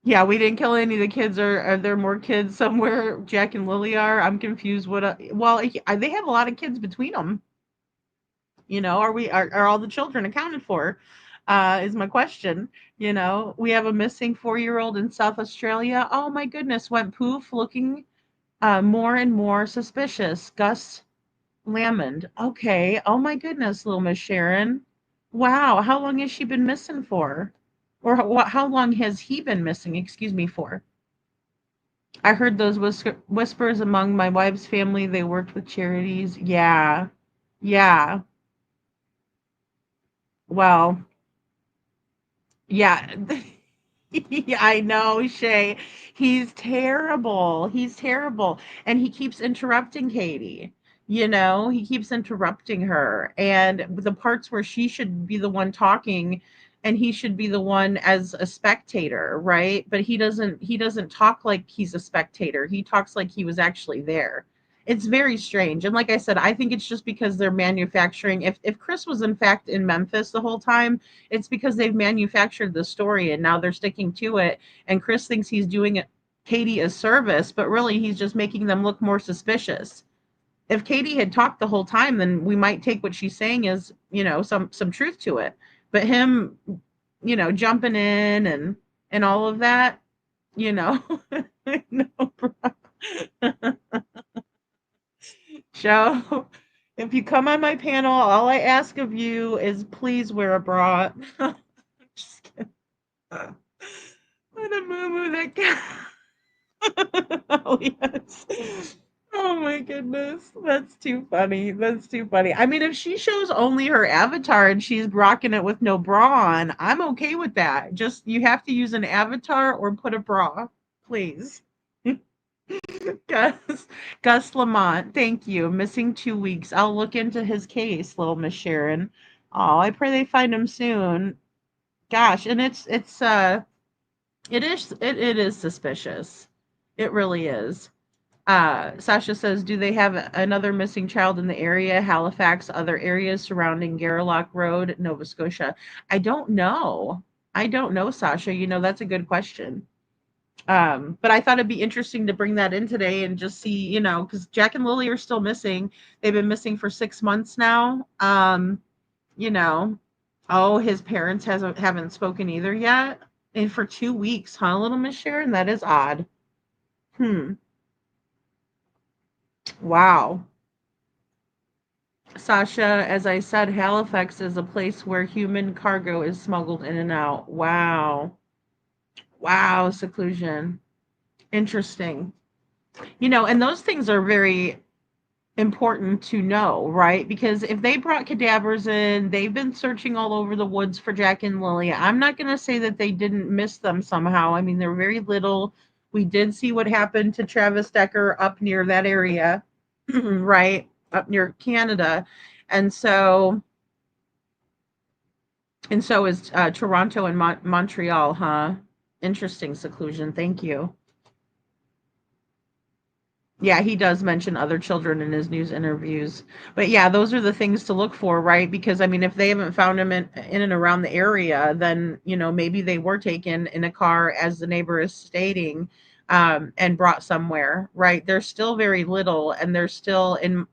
yeah, we didn't kill any of the kids. Are there more kids somewhere? Jack and Lily are. I'm confused. Well, they have a lot of kids between them. You know, are all the children accounted for? Is my question. You know, we have a missing 4-year-old in South Australia. Oh my goodness, went poof, looking more and more suspicious. Gus Lamond. Okay. Oh my goodness, little Miss Sharon. Wow. How long has she been missing for? Or how long has he been missing? Excuse me, for. I heard those whispers among my wife's family. They worked with charities. Yeah. Yeah. Well, yeah. Yeah, I know, Shay. He's terrible. He's terrible. And he keeps interrupting Katie. You know, he keeps interrupting her. And the parts where she should be the one talking and he should be the one as a spectator, right? But he doesn't talk like he's a spectator. He talks like he was actually there. It's very strange. And like I said, I think it's just because they're manufacturing. If Chris was in fact in Memphis the whole time, it's because they've manufactured the story and now they're sticking to it. And Chris thinks he's doing it Katie a service, but really he's just making them look more suspicious. If Katie had talked the whole time, then we might take what she's saying as, some truth to it. But him, jumping in and all of that, you know, no, bro. Joe, if you come on my panel, all I ask of you is please wear a bra. Just kidding. What a moo that guy. Oh, yes. Oh my goodness. That's too funny. That's too funny. I mean, if she shows only her avatar and she's rocking it with no bra on, I'm okay with that. Just you have to use an avatar or put a bra, please. Gus, Gus Lamont, thank you. Missing 2 weeks. I'll look into his case, little Miss Sharon. Oh, I pray they find him soon. Gosh, and it is suspicious. It really is. Sasha says, do they have another missing child in the area? Halifax, other areas surrounding Garlock Road, Nova Scotia. I don't know. I don't know, Sasha. That's a good question. But I thought it'd be interesting to bring that in today and just see, because Jack and Lily are still missing. They've been missing for 6 months now. You know, oh, his parents haven't spoken either yet. And for 2 weeks, huh, little Miss Sharon? That is odd. Hmm. Wow. Sasha, as I said, Halifax is a place where human cargo is smuggled in and out. Wow. Wow, seclusion. Interesting. And those things are very important to know, right? Because if they brought cadavers in, they've been searching all over the woods for Jack and Lily. I'm not going to say that they didn't miss them somehow. I mean, they're very little. We did see what happened to Travis Decker up near that area, right? Up near Canada. And so is Toronto and Montreal, huh? Interesting, seclusion. Thank you. Yeah, he does mention other children in his news interviews. But yeah, those are the things to look for, right? Because I mean, if they haven't found him in and around the area, then maybe they were taken in a car, as the neighbor is stating, and brought somewhere, right? They're still very little, and they're still in.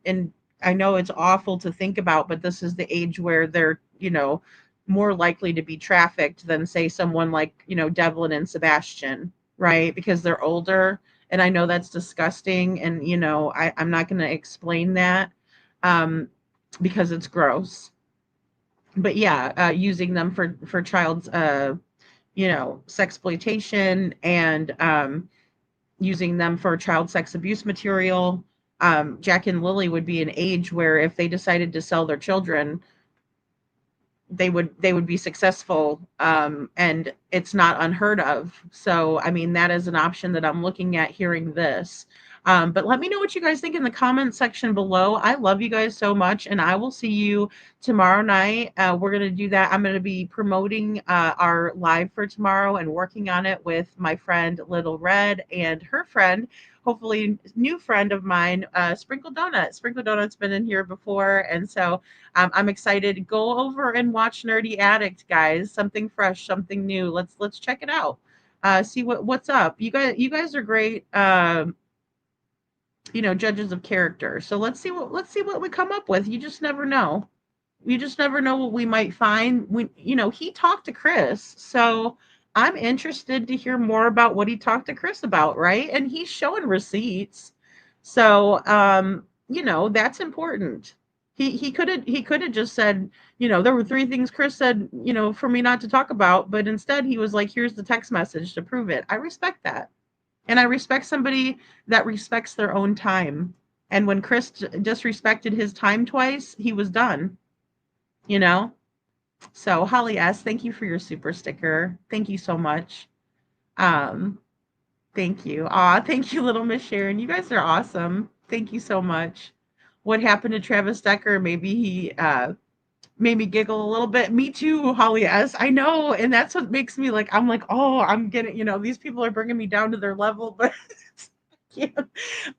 I know it's awful to think about, but this is the age where they're more likely to be trafficked than say someone like Devlin and Sebastian, right? Because they're older, and I know that's disgusting, and I'm not going to explain that, um, because it's gross. But yeah, using them for child's sexploitation, and using them for child sex abuse material. Jack and Lily would be an age where if they decided to sell their children, they would be successful, and it's not unheard of. So I mean, that is an option that I'm looking at hearing this. But let me know what you guys think in the comment section below. I love you guys so much, and I will see you tomorrow night. We're going to do that. I'm going to be promoting our live for tomorrow and working on it with my friend Little Red and her friend, hopefully new friend of mine, Sprinkle Donut. Sprinkle Donut's been in here before, and so I'm excited. Go over and watch Nerdy Addict, guys. Something fresh, something new. Let's check it out. See what's up. You guys are great. Judges of character. So let's see what we come up with. You just never know. you just never know what we might find. When, he talked to Chris, so I'm interested to hear more about what he talked to Chris about, right? And he's showing receipts. So, that's important. He could have just said, there were three things Chris said, for me not to talk about, but instead he was like, here's the text message to prove it. I respect that. And I respect somebody that respects their own time. And when Chris disrespected his time twice, he was done, you know? So, Holly S., thank you for your super sticker. Thank you so much. Um, Thank you. Thank you, little Miss Sharon. You guys are awesome. Thank you so much. What happened to Travis Decker? Maybe he made me giggle a little bit. Me too, Holly S. I know. And that's what makes me like, I'm like, oh, I'm getting, these people are bringing me down to their level, but can't,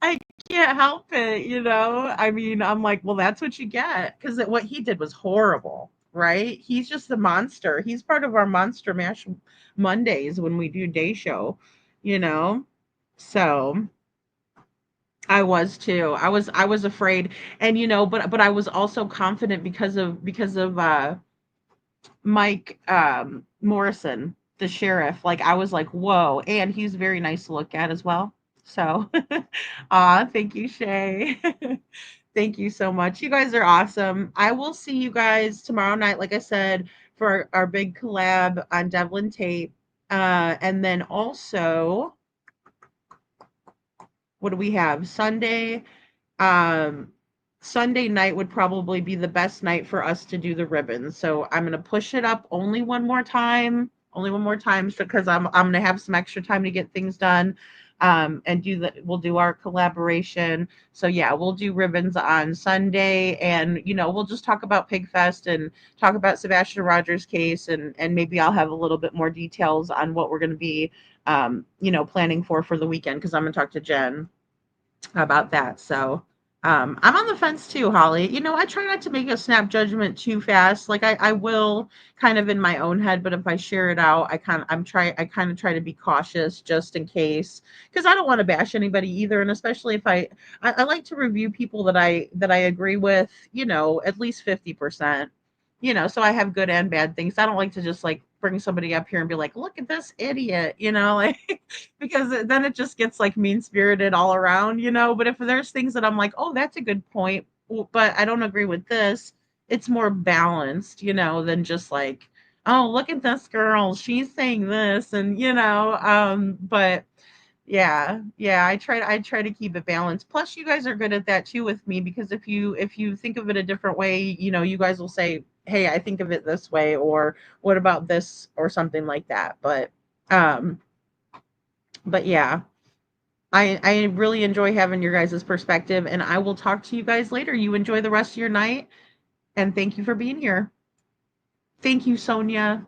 I can't help it, I mean, I'm like, well, that's what you get. Because what he did was horrible, right? He's just a monster. He's part of our Monster Mash Mondays when we do day show, you know? So I was too. I was afraid. And but I was also confident because of Mike Morrison, the sheriff. Like I was like, whoa. And he's very nice to look at as well. So thank you, Shay. Thank you so much. You guys are awesome. I will see you guys tomorrow night, like I said, for our big collab on Devlin Tape. And then also, what do we have? Um, Sunday night would probably be the best night for us to do the ribbons. So I'm gonna push it up only one more time, so because I'm gonna have some extra time to get things done. And we'll do our collaboration. So yeah, we'll do ribbons on Sunday, and we'll just talk about Pigfest and talk about Sebastian Rogers' case, and maybe I'll have a little bit more details on what we're gonna be planning for the weekend, because I'm gonna talk to Jen about that. So I'm on the fence too, Holly. I try not to make a snap judgment too fast. Like I will kind of in my own head, but if I share it out, I kind of try to be cautious just in case, because I don't want to bash anybody either. And especially if I like to review people that I agree with, at least 50%. So I have good and bad things. I don't like to just like bring somebody up here and be like, look at this idiot, like because then it just gets like mean spirited all around, But if there's things that I'm like, oh, that's a good point, but I don't agree with this, it's more balanced, than just like, oh, look at this girl, she's saying this, and but yeah, I try to keep it balanced. Plus, you guys are good at that too with me, because if you think of it a different way, you guys will say, hey, I think of it this way, or what about this, or something like that. Um but yeah, I really enjoy having your guys' perspective, and I will talk to you guys later. You enjoy the rest of your night, and thank you for being here. Thank you, Sonia.